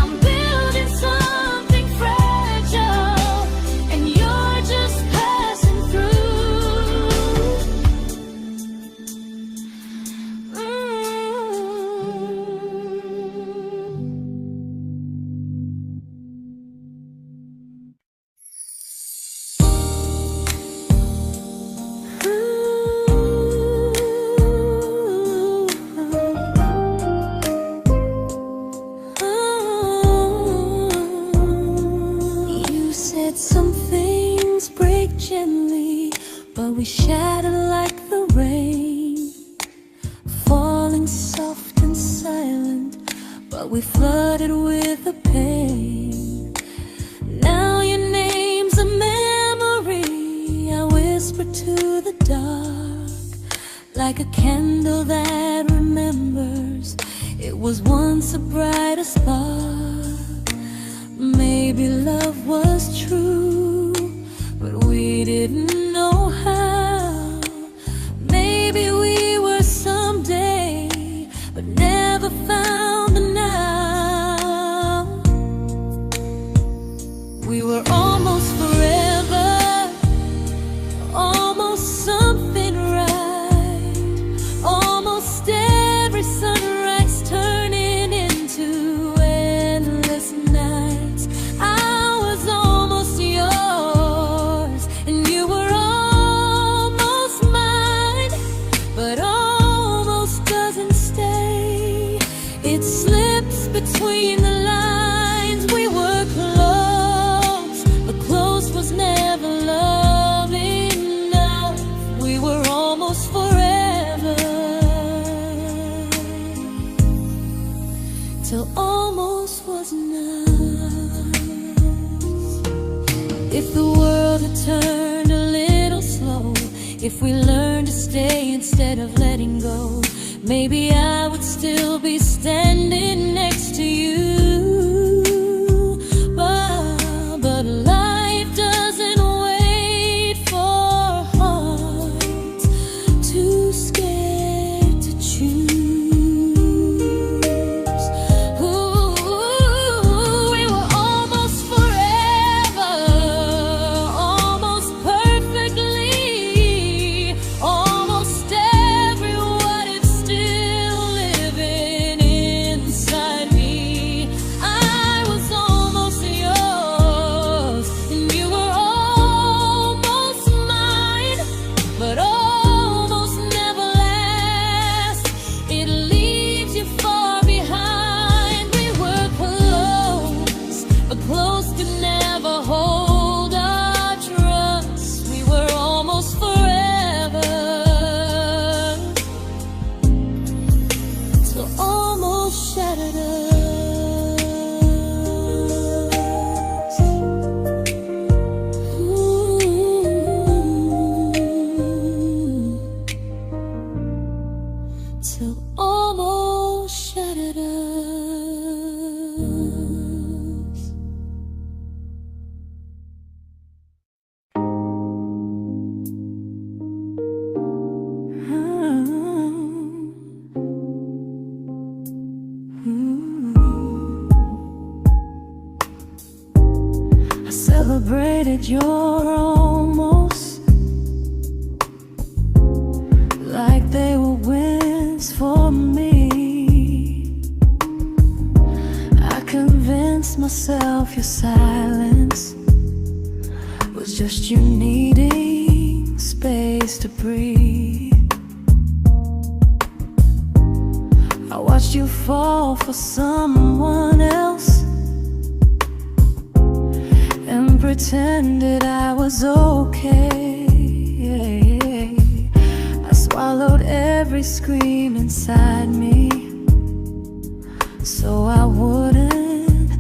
S1: I'm building something fragile, and you're just passing through. You said some things break gently, but we shatter like the rain, falling soft and silent, but we flooded with the pain. Now your name's a memory I whisper to the dark, like a candle that remembers it was once a brighter spark. Maybe love was true, but we didn't know how. Maybe we were someday, but never found the now. We were almost forever, almost something right, almost every sunrise turning into endless nights. I was almost yours, and you were almost mine, but almost doesn't stay. It slips between the lines. We were close, but close was never love enough. We were almost forever, till almost was enough. If the world had turned a little slow, if we learned to stay instead of letting go, maybe I would still be standing next to you. But life doesn't wait. celebrated your almost like they were wins for me. I convinced myself your silence was just you needing space to breathe. I watched you fall for someone else and pretended I was okay. I swallowed every scream inside me so I wouldn't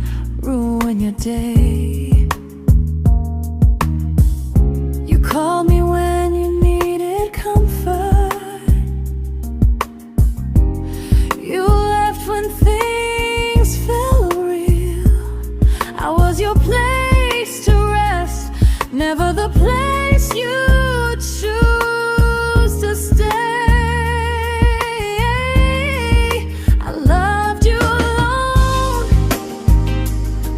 S1: ruin your day. You called me when you needed comfort. You left when things felt real. I was your place to rest, never the place you choose to stay. I loved you alone,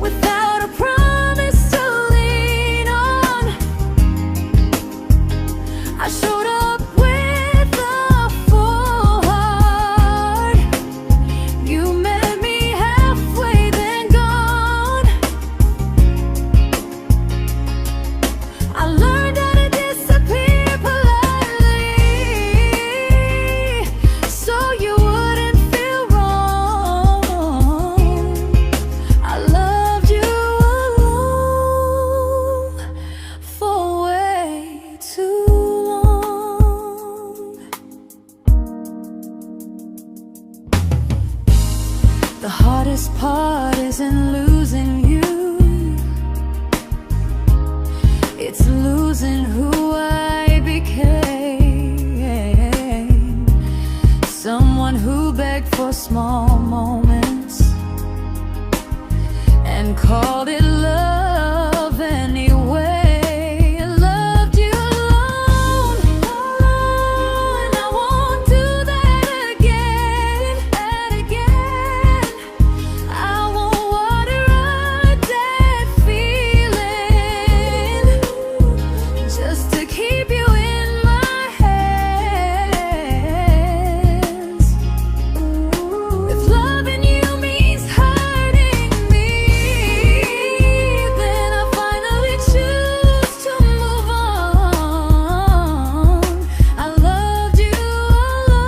S1: without a promise to lean on. I showed up with a full heart. You met me halfway, then gone. I learned how to disappear politely, so you wouldn't feel wrong. I loved you alone for way too long. The hardest part isn't losing you, it's losing who I became. Someone who begged for small moments and called it love anyway. I loved you alone, and I won't do that again. I won't water a dead feeling just to keep you in my hands. If loving you means hurting me, then I finally choose to move on. I loved you alone,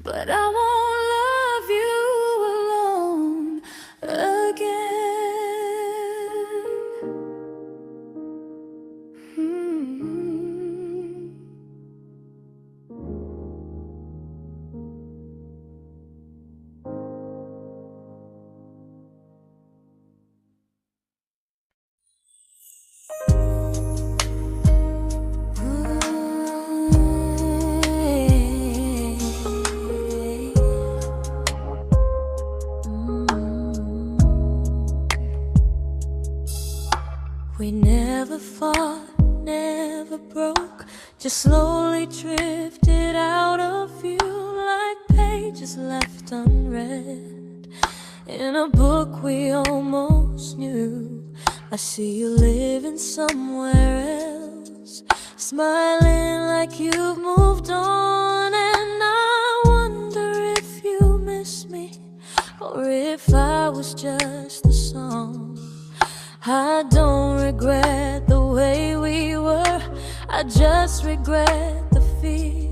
S1: but I won't love you alone again. We never fought, never broke, just slowly drifted out of view like pages left unread in a book we almost knew. I see you living somewhere else, smiling like you've moved on, and I wonder if you miss me or if I was just the song. I don't regret the way we were, I just regret the fear.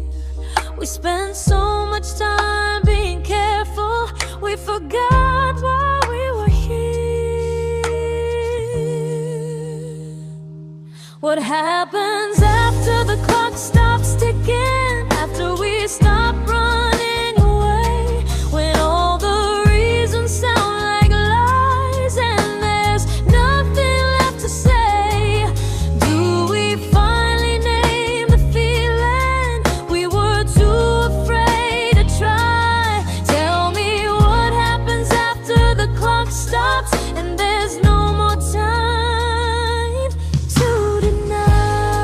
S1: We spent so much time being careful, we forgot why we were here. What happens after the clock stops ticking, after we stop running away, when all the reasons sound like lies and there's nothing left to say? Do we finally name the feeling we were too afraid to try? Tell me what happens after the clock stops and there's no more time to deny.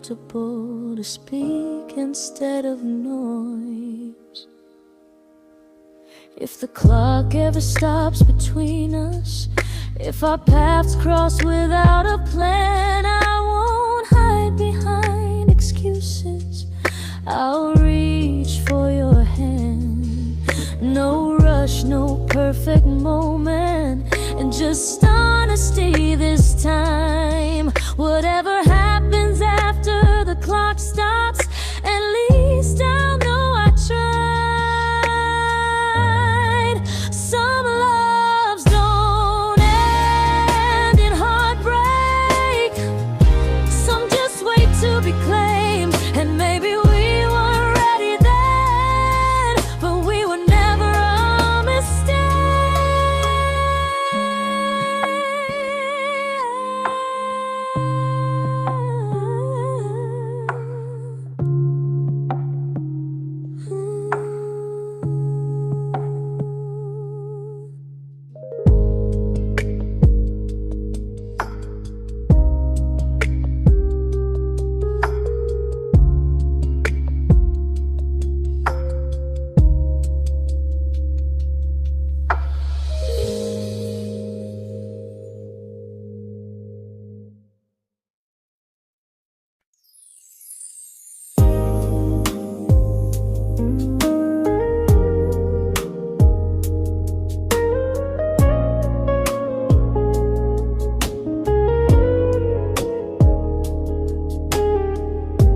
S1: comfortable to speak instead of noise. If the clock ever stops between us, if our paths cross without a plan, I won't hide behind excuses. I'll reach for your hand. No rush, no perfect moment, and just honesty this time. Whatever happens after the clock stops, at least I'll know I tried. Some loves don't end in heartbreak, some just wait to be claimed. And maybe we weren't ready then, but we were never a mistake.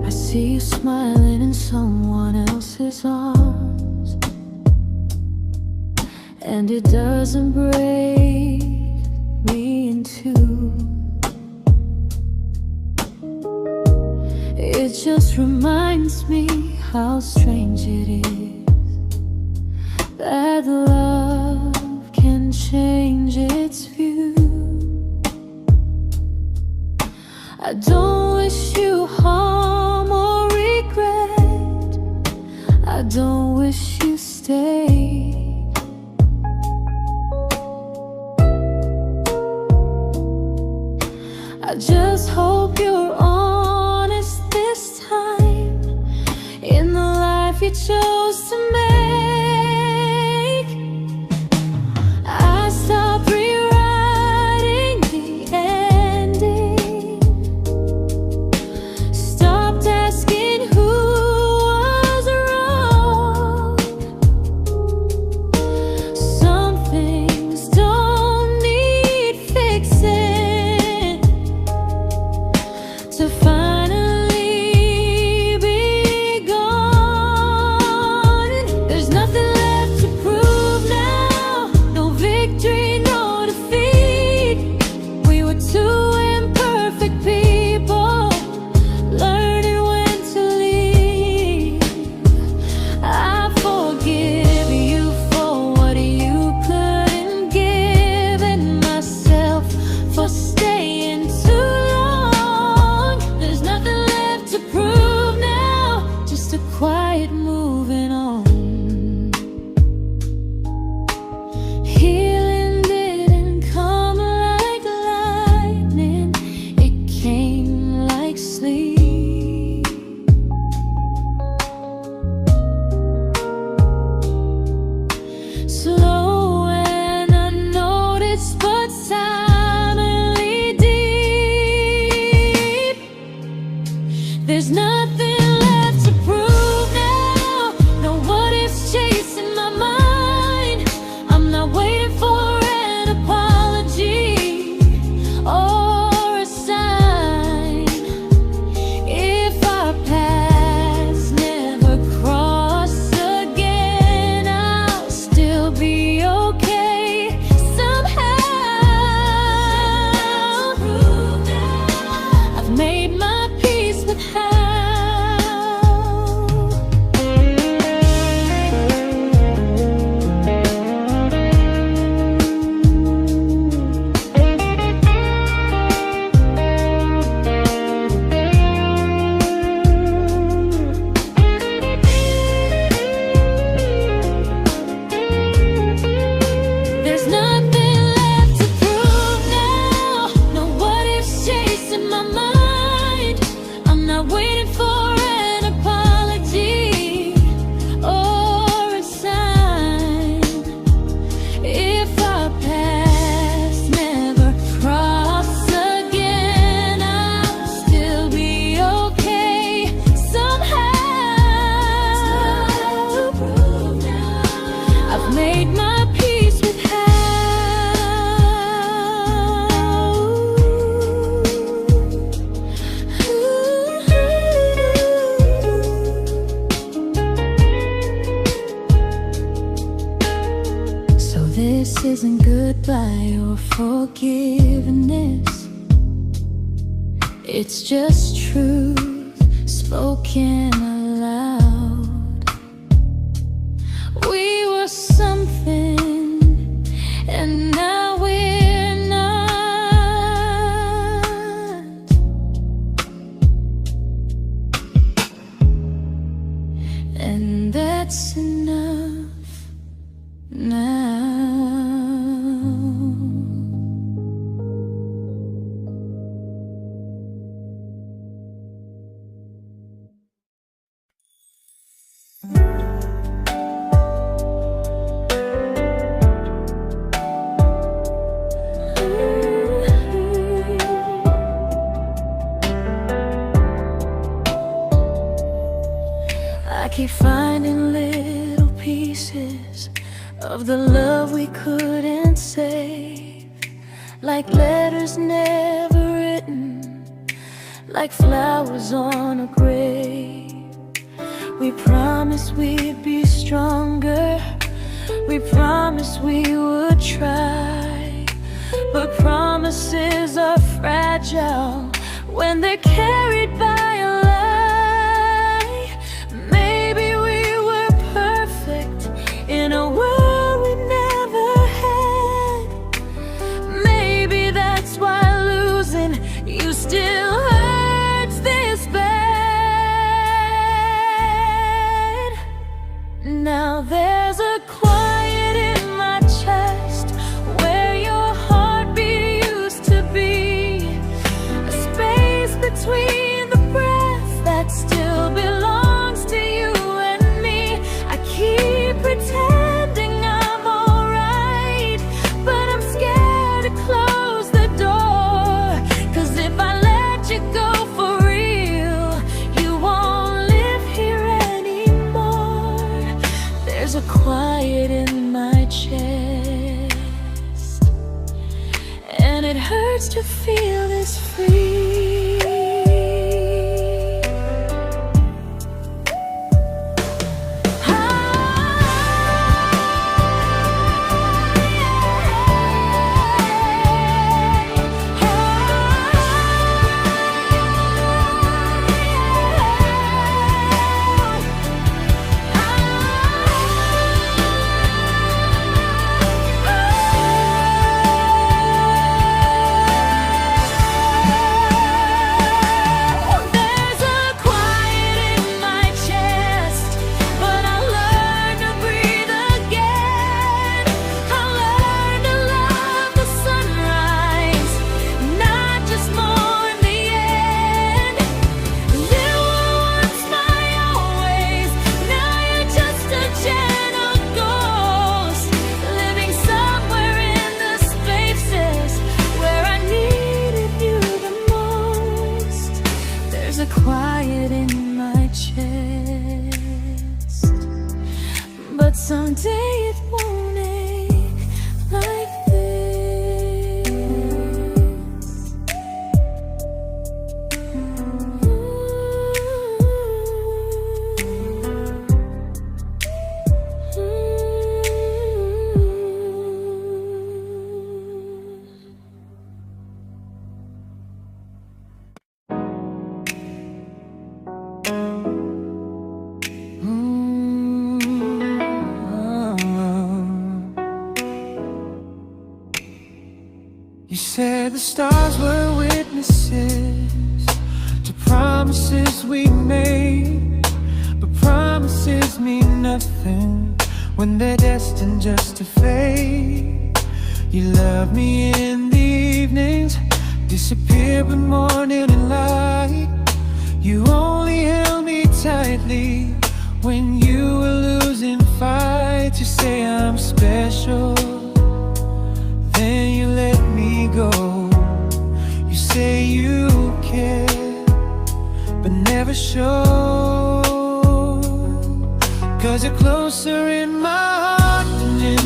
S1: I see you smiling in someone else's arms, and it doesn't break me in two. It just reminds me how strange it is that love can change its view. I don't wish you harm or regret, I don't wish you stay. I just hope you're honest this time in the life you chose to make. I stopped rewriting the ending, stopped asking who was wrong. made my peace with how. So this isn't goodbye or forgiveness, it's just truth spoken aloud. We were something, and now we're not. And that's enough now. I keep finding little pieces of the love we couldn't save, like letters never written, like flowers on a grave. We promised we'd be stronger, we promised we would try, but promises are fragile when they're carried by a lie. Maybe we were perfect in a world we never had. Maybe that's why losing you still hurts this bad. Now there's a quiet in my chest where your heartbeat used to be, a space between the breaths that still belongs to you and me. I keep pretending I'm alright, but I'm scared to close the door, 'cause if I let you go for real, you won't live here anymore. There's a quiet in my chest, and it hurts to feel this free. Quiet in my chest, but someday it won't ache like this.
S2: You said the stars were witnesses to promises we made, but promises mean nothing when they're destined just to fade. You love me in the evenings, disappear but morning and light. You only held me tightly when you were losing fights. You say I'm special, then you let me go. You say you care, but never show, 'cause you're closer in my heart than in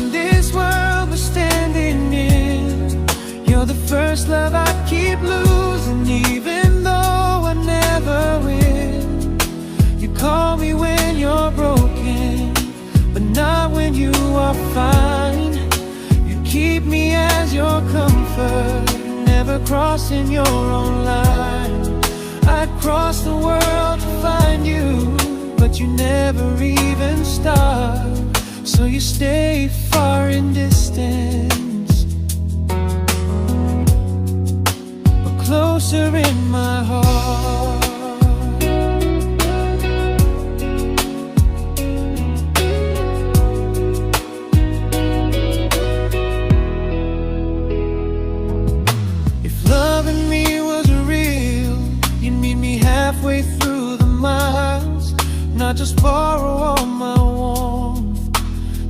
S2: prefer never crossing your own line. I'd cross the world to find you, but you never even start. So you stay far in distance, but closer in my heart. Halfway through the miles, not just borrow all my warmth,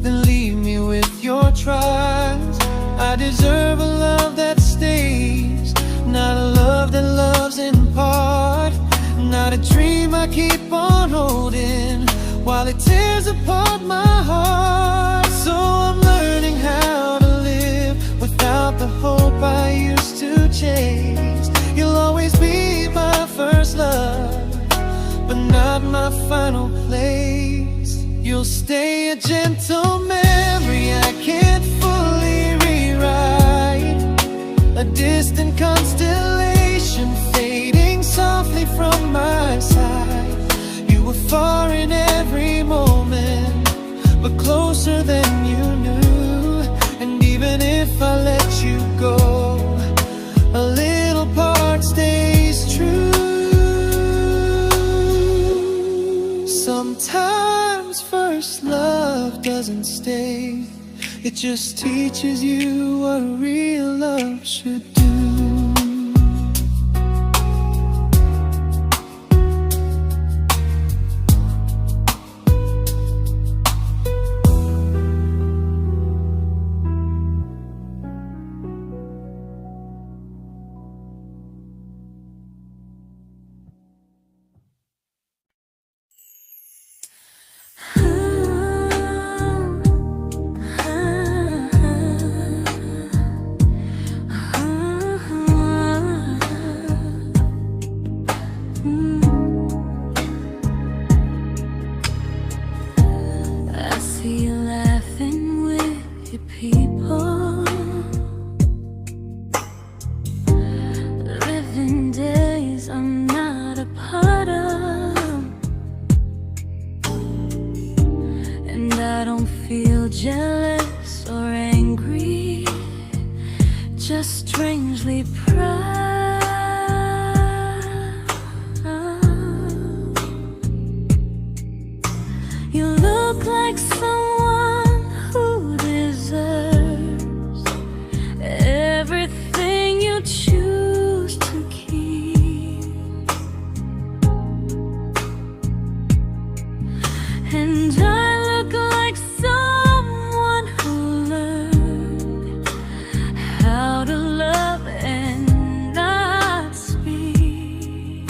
S2: then leave me with your trials. I deserve a love that stays, not a love that loves in part, not a dream I keep on holding while it tears apart my heart. So I'm learning how to live without the hope I used to chase. You'll always be my first love, but not my final place. You'll stay a gentle memory I can't fully rewrite, a distant constellation fading softly from my side. You were far in every moment, but closer than you knew. And even if I let you go, a little part stays true. Sometimes first love doesn't stay, it just teaches you what real love should do.
S1: Jealous or angry, just strangely proud. You look like someone who deserves everything you choose to keep. And I look like someone who learned how to love and not speak.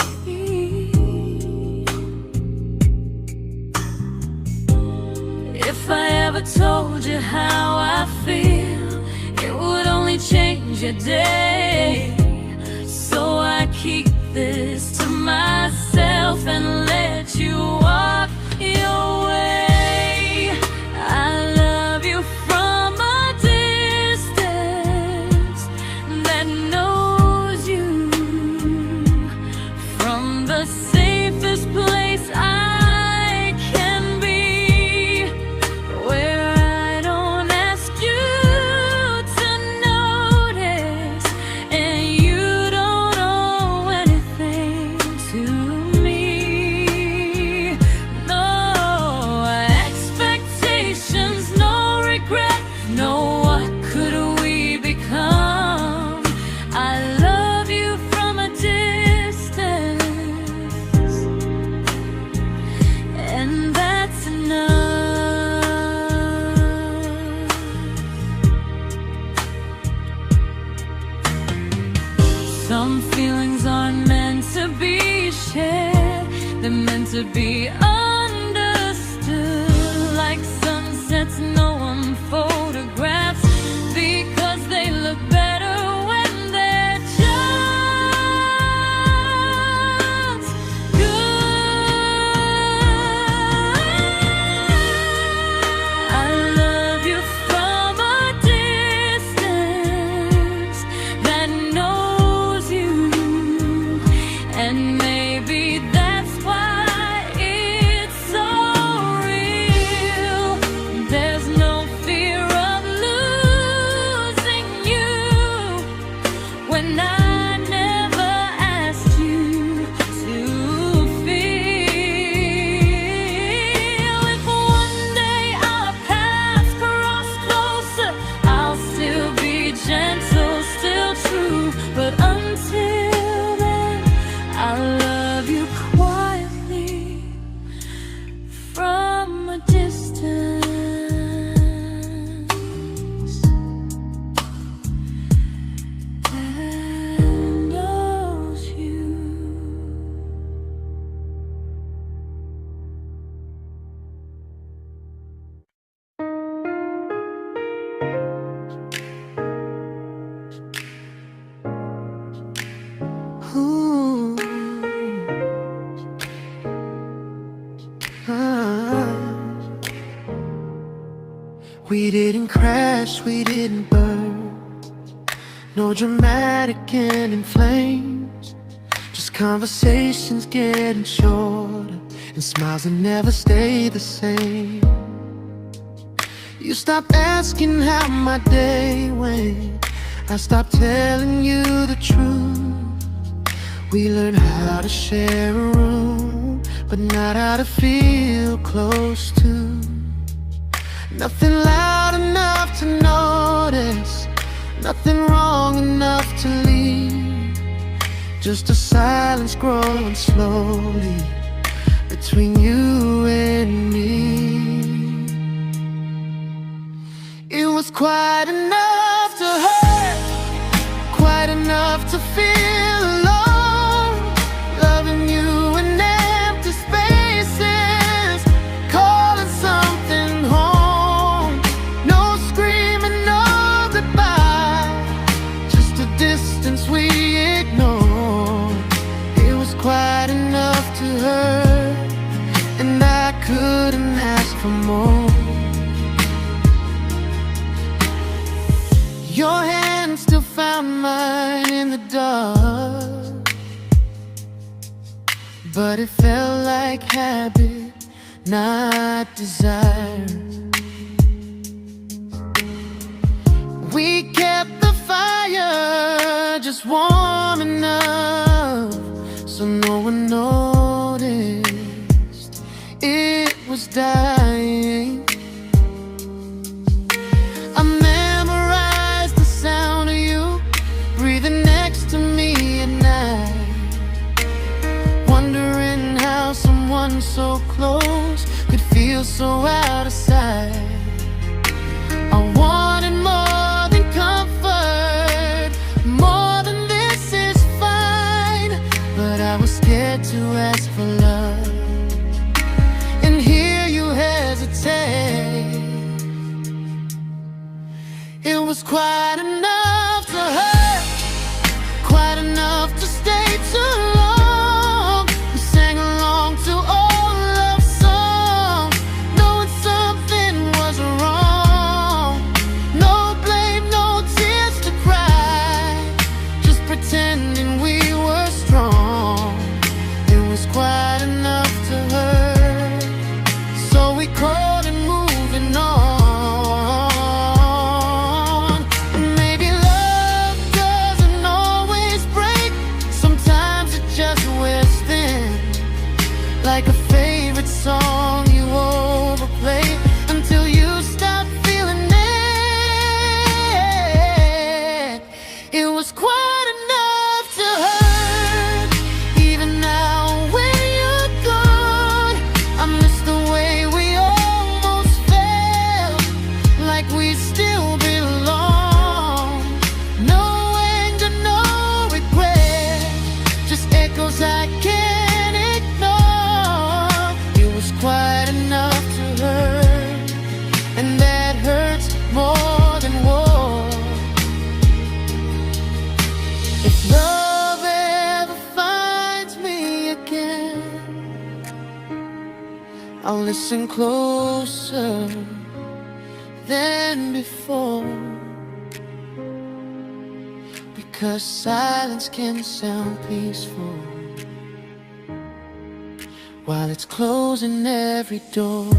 S1: If I ever told you how I feel, it would only change your day. So I keep this to myself and let you walk your way. I love you from a distance that knows you, from the safest place I can be, where I don't ask you to notice and you don't owe anything to me. No expectations, no regret, no what could we become. I love you from a distance, and that's enough. Some feelings aren't meant to be shared, they're meant to be understood. Like sunsets no one photographs, because they look better when they're just good. I love you from a distance
S2: We didn't crash, we didn't burn. No dramatic end in flames. Just conversations getting shorter, and smiles that never stay the same. You stopped asking how my day went. I stopped telling you the truth. We learned how to share a room, but not how to feel close to. Nothing loud enough to notice, nothing wrong enough to leave. Just a silence growing slowly between you and me. It was quite enough to hurt, quite enough to feel alone. Loving you in empty spaces, calling something home. No screaming, no goodbye, just a distance we ignored. It was quite enough to hurt, and I couldn't ask for more. Your hand still found mine in the dark, but it felt like habit, not desire. We kept the fire just warm enough so no one noticed it was dying. I memorized the sound of you breathing next to me at night, wondering how someone so close could feel so out of sight. I wanted more than comfort, more than this is fine, but I was scared to ask for love and hear you hesitate. It was quite enough to hurt, quite enough to stay too long. We sang along to old love songs, knowing something was wrong. No blame, no tears to cry, just pretending we were strong. It was quite enough to hurt, so we crawled and moving on. Like a favorite song you overplay until you stop feeling it. It was quite enough to hurt. Even now when you're gone, I miss the way we almost felt, like we still belong. No anger, no regret, just echoes I can't ignore. It was quite enough to hurt, and that hurts more than war. If love ever finds me again, I'll listen closer than before, because silence can sound peaceful while it's closing every door.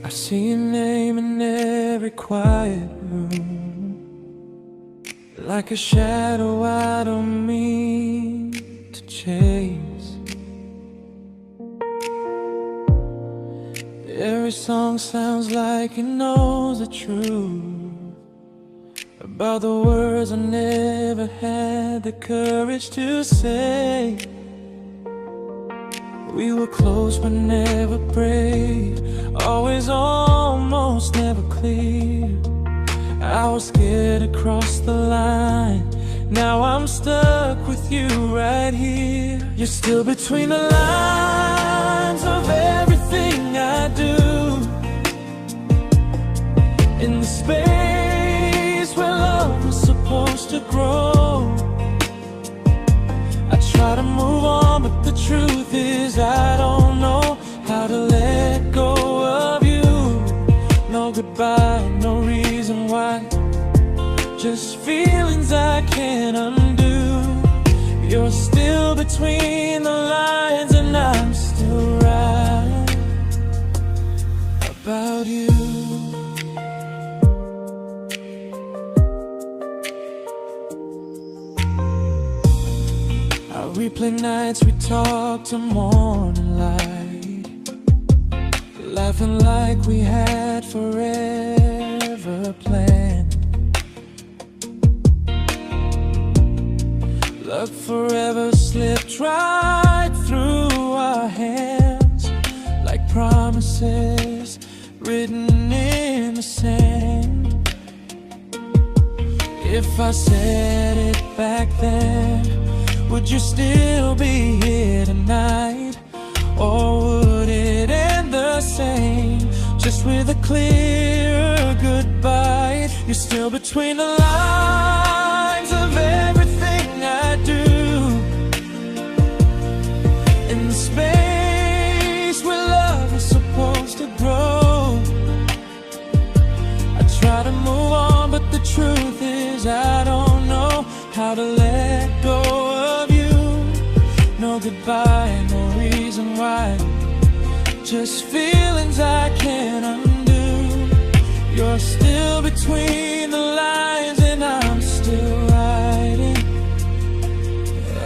S2: I see your name in every quiet room, like a shadow I don't mean to chase. Every song sounds like it knows the truth about the words I never had the courage to say. We were close but never brave, always almost, never clear. I was scared to cross the line, now I'm stuck with you right here. You're still between the lines of everything I do, in the space where love was supposed to grow. I try to move on, but the truth is I don't know how to let go of you. No goodbye, no reason why, just feelings I can't undo. You're still between the lines and I'm still right about you. I replay nights we talk till morning light, laughing like we had forever planned. Luck forever slipped right through our hands, like promises written in the sand. If I said it back then, would you still be here tonight? Or would it end the same, just with a clear goodbye? You're still between the lines of everything I do, in the space where love is supposed to grow. I try to move on, but the truth is I don't know how to let go of you. No goodbye, no reason why, just feelings I can't undo. You're still between the lines and I'm still writing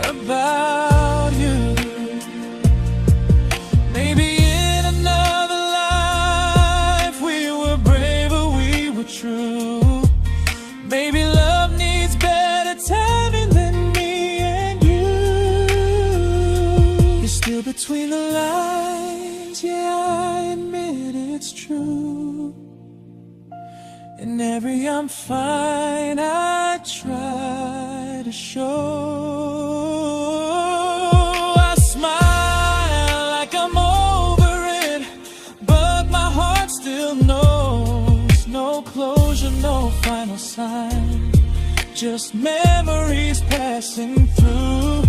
S2: about you. Maybe in another life we were braver, we were true. Maybe love needs better timing than me and you. You're still between the lines, yeah, I admit it's true. In every I'm fine I try to show. I smile like I'm over it, but my heart still knows. No closure, no final sign, just memories passing through.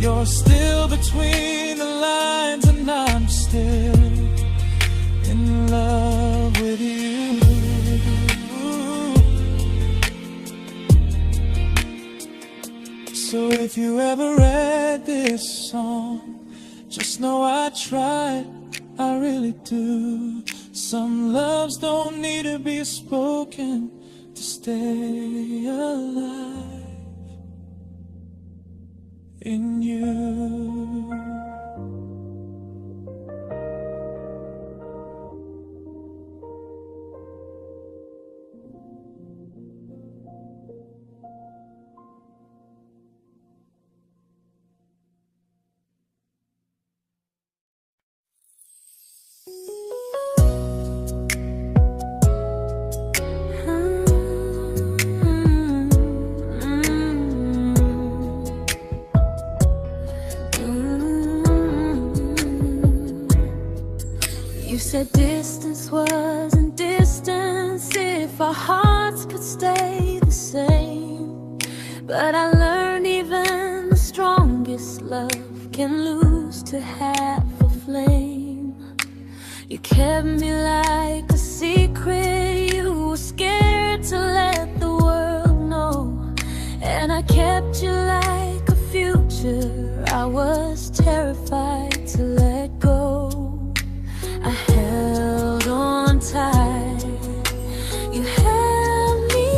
S2: You're still between the lines and I'm still in love with you. So if you ever read this song, just know I tried, I really do. Some loves don't need to be spoken to stay alive in you.
S1: You said distance wasn't distance if our hearts could stay the same. But I learned even the strongest love can lose to half a flame. You kept me like a secret, you were scared to let the world know. And I kept you like a future, I was terrified to let go. I held on tight, you held me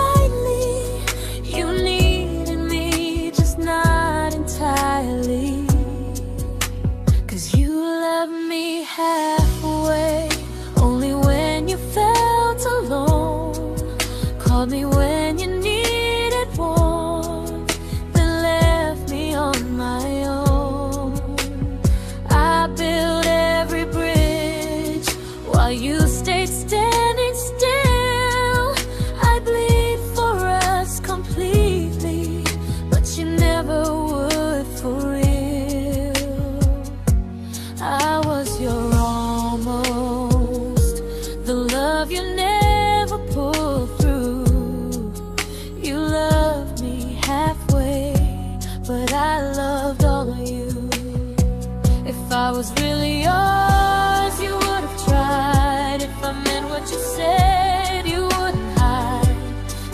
S1: lightly. You needed me, just not entirely. 'Cause you loved me halfway, only when you felt alone. Called me when you needed warmth, then left me on my own. I you stayed standing still. I bleed for us completely, but you never would for real. I was your almost, the love you never pulled through. You loved me halfway, but I loved all of you. If I was really yours, you would have tried. If I meant what you said, you wouldn't hide.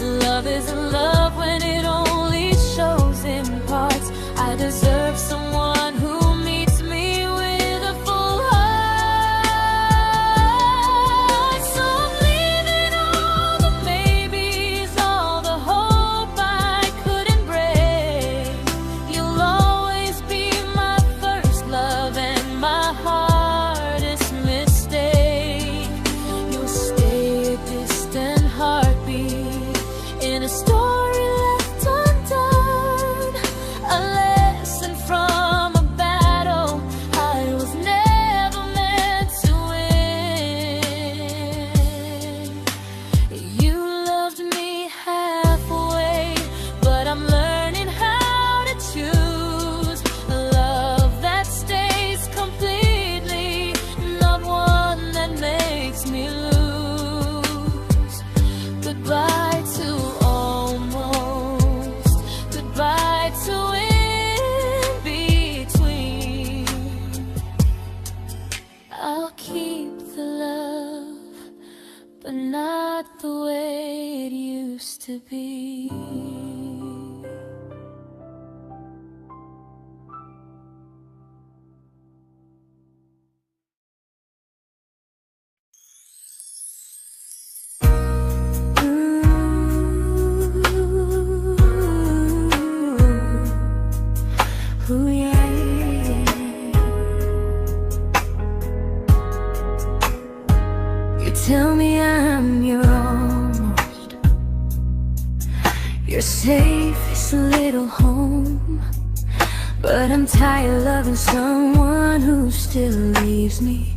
S1: Love isn't love when it only shows in parts. I deserve someone who meets me with a full heart. So I'm leaving all the maybes, all the hope I couldn't break. You'll always be my first love and my hardest mistake. You'll stay a distant heartbeat in a story left undone, a lesson from a battle I was never meant to win. You loved me halfway, but I'm learning how to choose a love that stays completely, not one that makes me lose. Goodbye to almost, goodbye to in between. I'll keep the love, but not the way it used to be. Ooh, yeah, yeah. You tell me I'm your almost, your safest little home, but I'm tired loving someone who still leaves me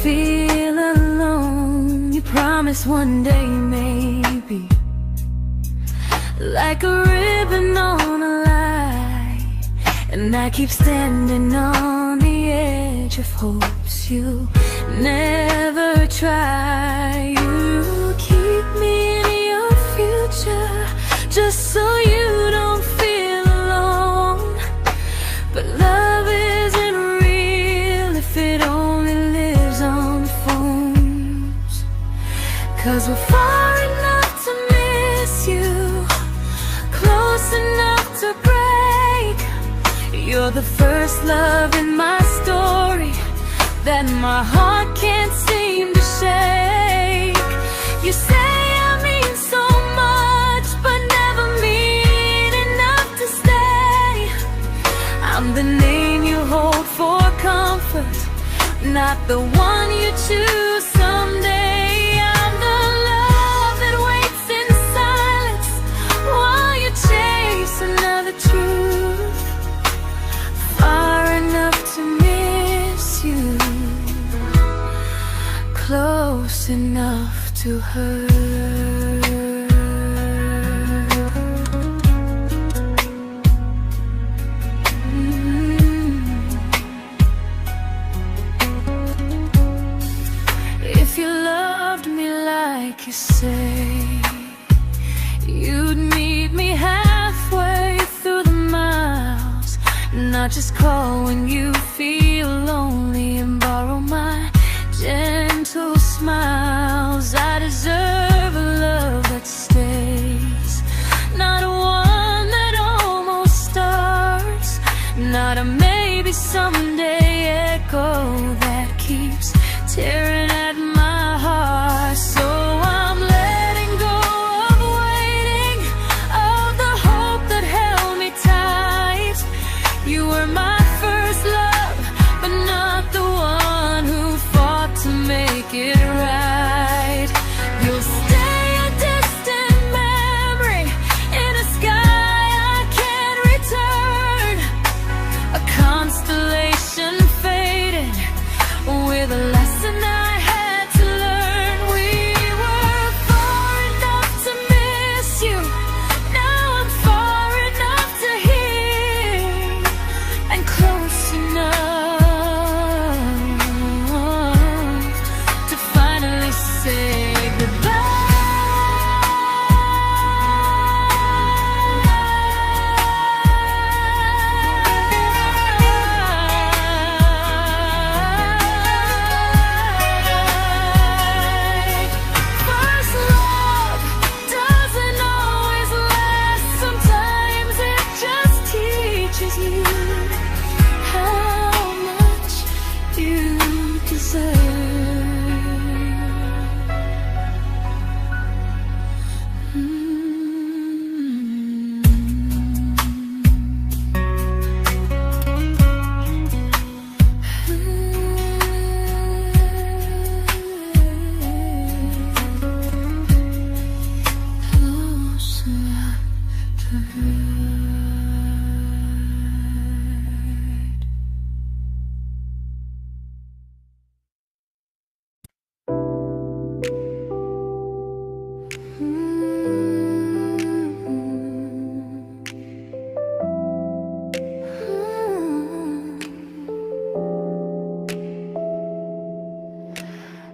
S1: feel alone. You promise one day maybe, like a ribbon on a line, and I keep standing on the edge of hopes you never try. You keep me in your future just so you don't feel alone. But love isn't real if it only lives on phones. 'Cause we're far enough to miss you, close enough to break. You're the first love in my story that my heart can't seem to shake. You say I mean so much, but never mean enough to stay. I'm the name you hold for comfort, not the one you choose someday. I'm the love that waits in silence while you chase another truth. Far enough to miss you, close enough to hurt. If you loved me like you say, you'd meet me halfway through the miles, not just call when you feel lonely and borrow my gentle smiles. I deserve a love that stays, not one that almost starts, not a maybe someday echo that keeps tearing at my heart. So I'm letting go of waiting, of the hope that held me tight. You were my first love, but not the one who fought to make it right. You'll stay a distant memory in a sky I can't return, a constellation faded with a lesson I had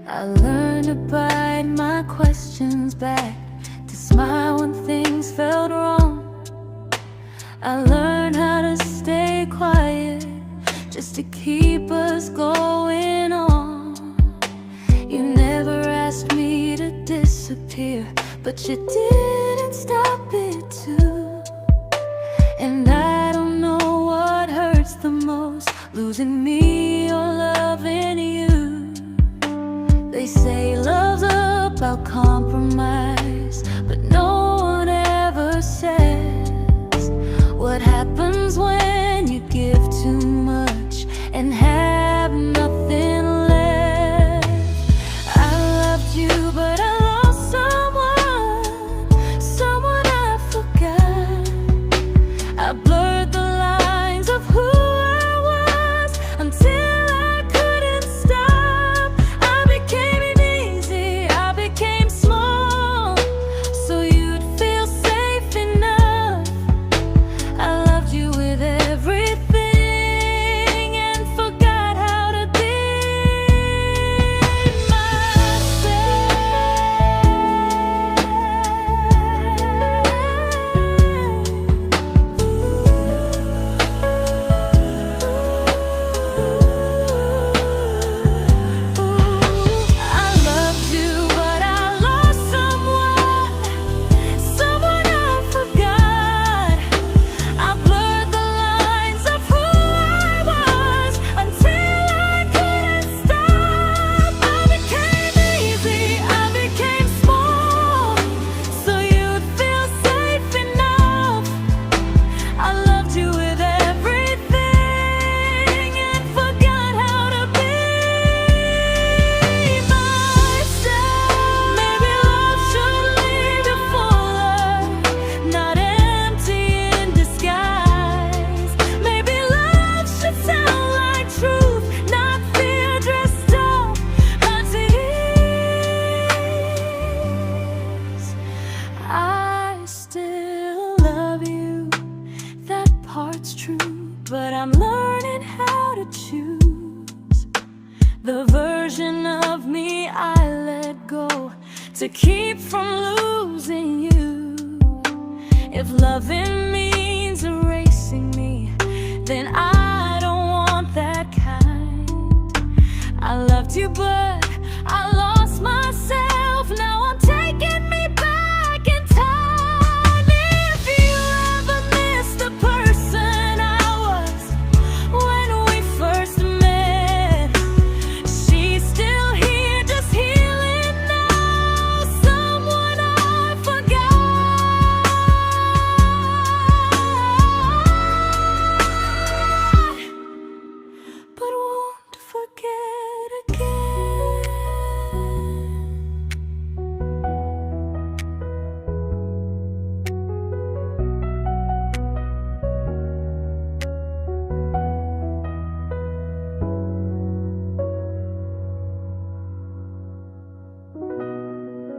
S1: I learned to bite my questions back, to smile when things felt wrong. I learned how to stay quiet, just to keep us going on. You never asked me to disappear, but you didn't stop it too. And I don't know what hurts the most, losing me or loving you. They say love's about compromise, but no one ever says what happens when you give too much and have nothing left. I loved you, but I lost someone I forgot. I blurred the lines of who I was until I couldn't stop. I became easy, I became small, so you'd feel safe enough. I loved you with everything and forgot how to be but I'm learning how to choose the version of me I let go to keep from losing you. If loving means erasing me, then I don't want that kind. I loved you, but I lost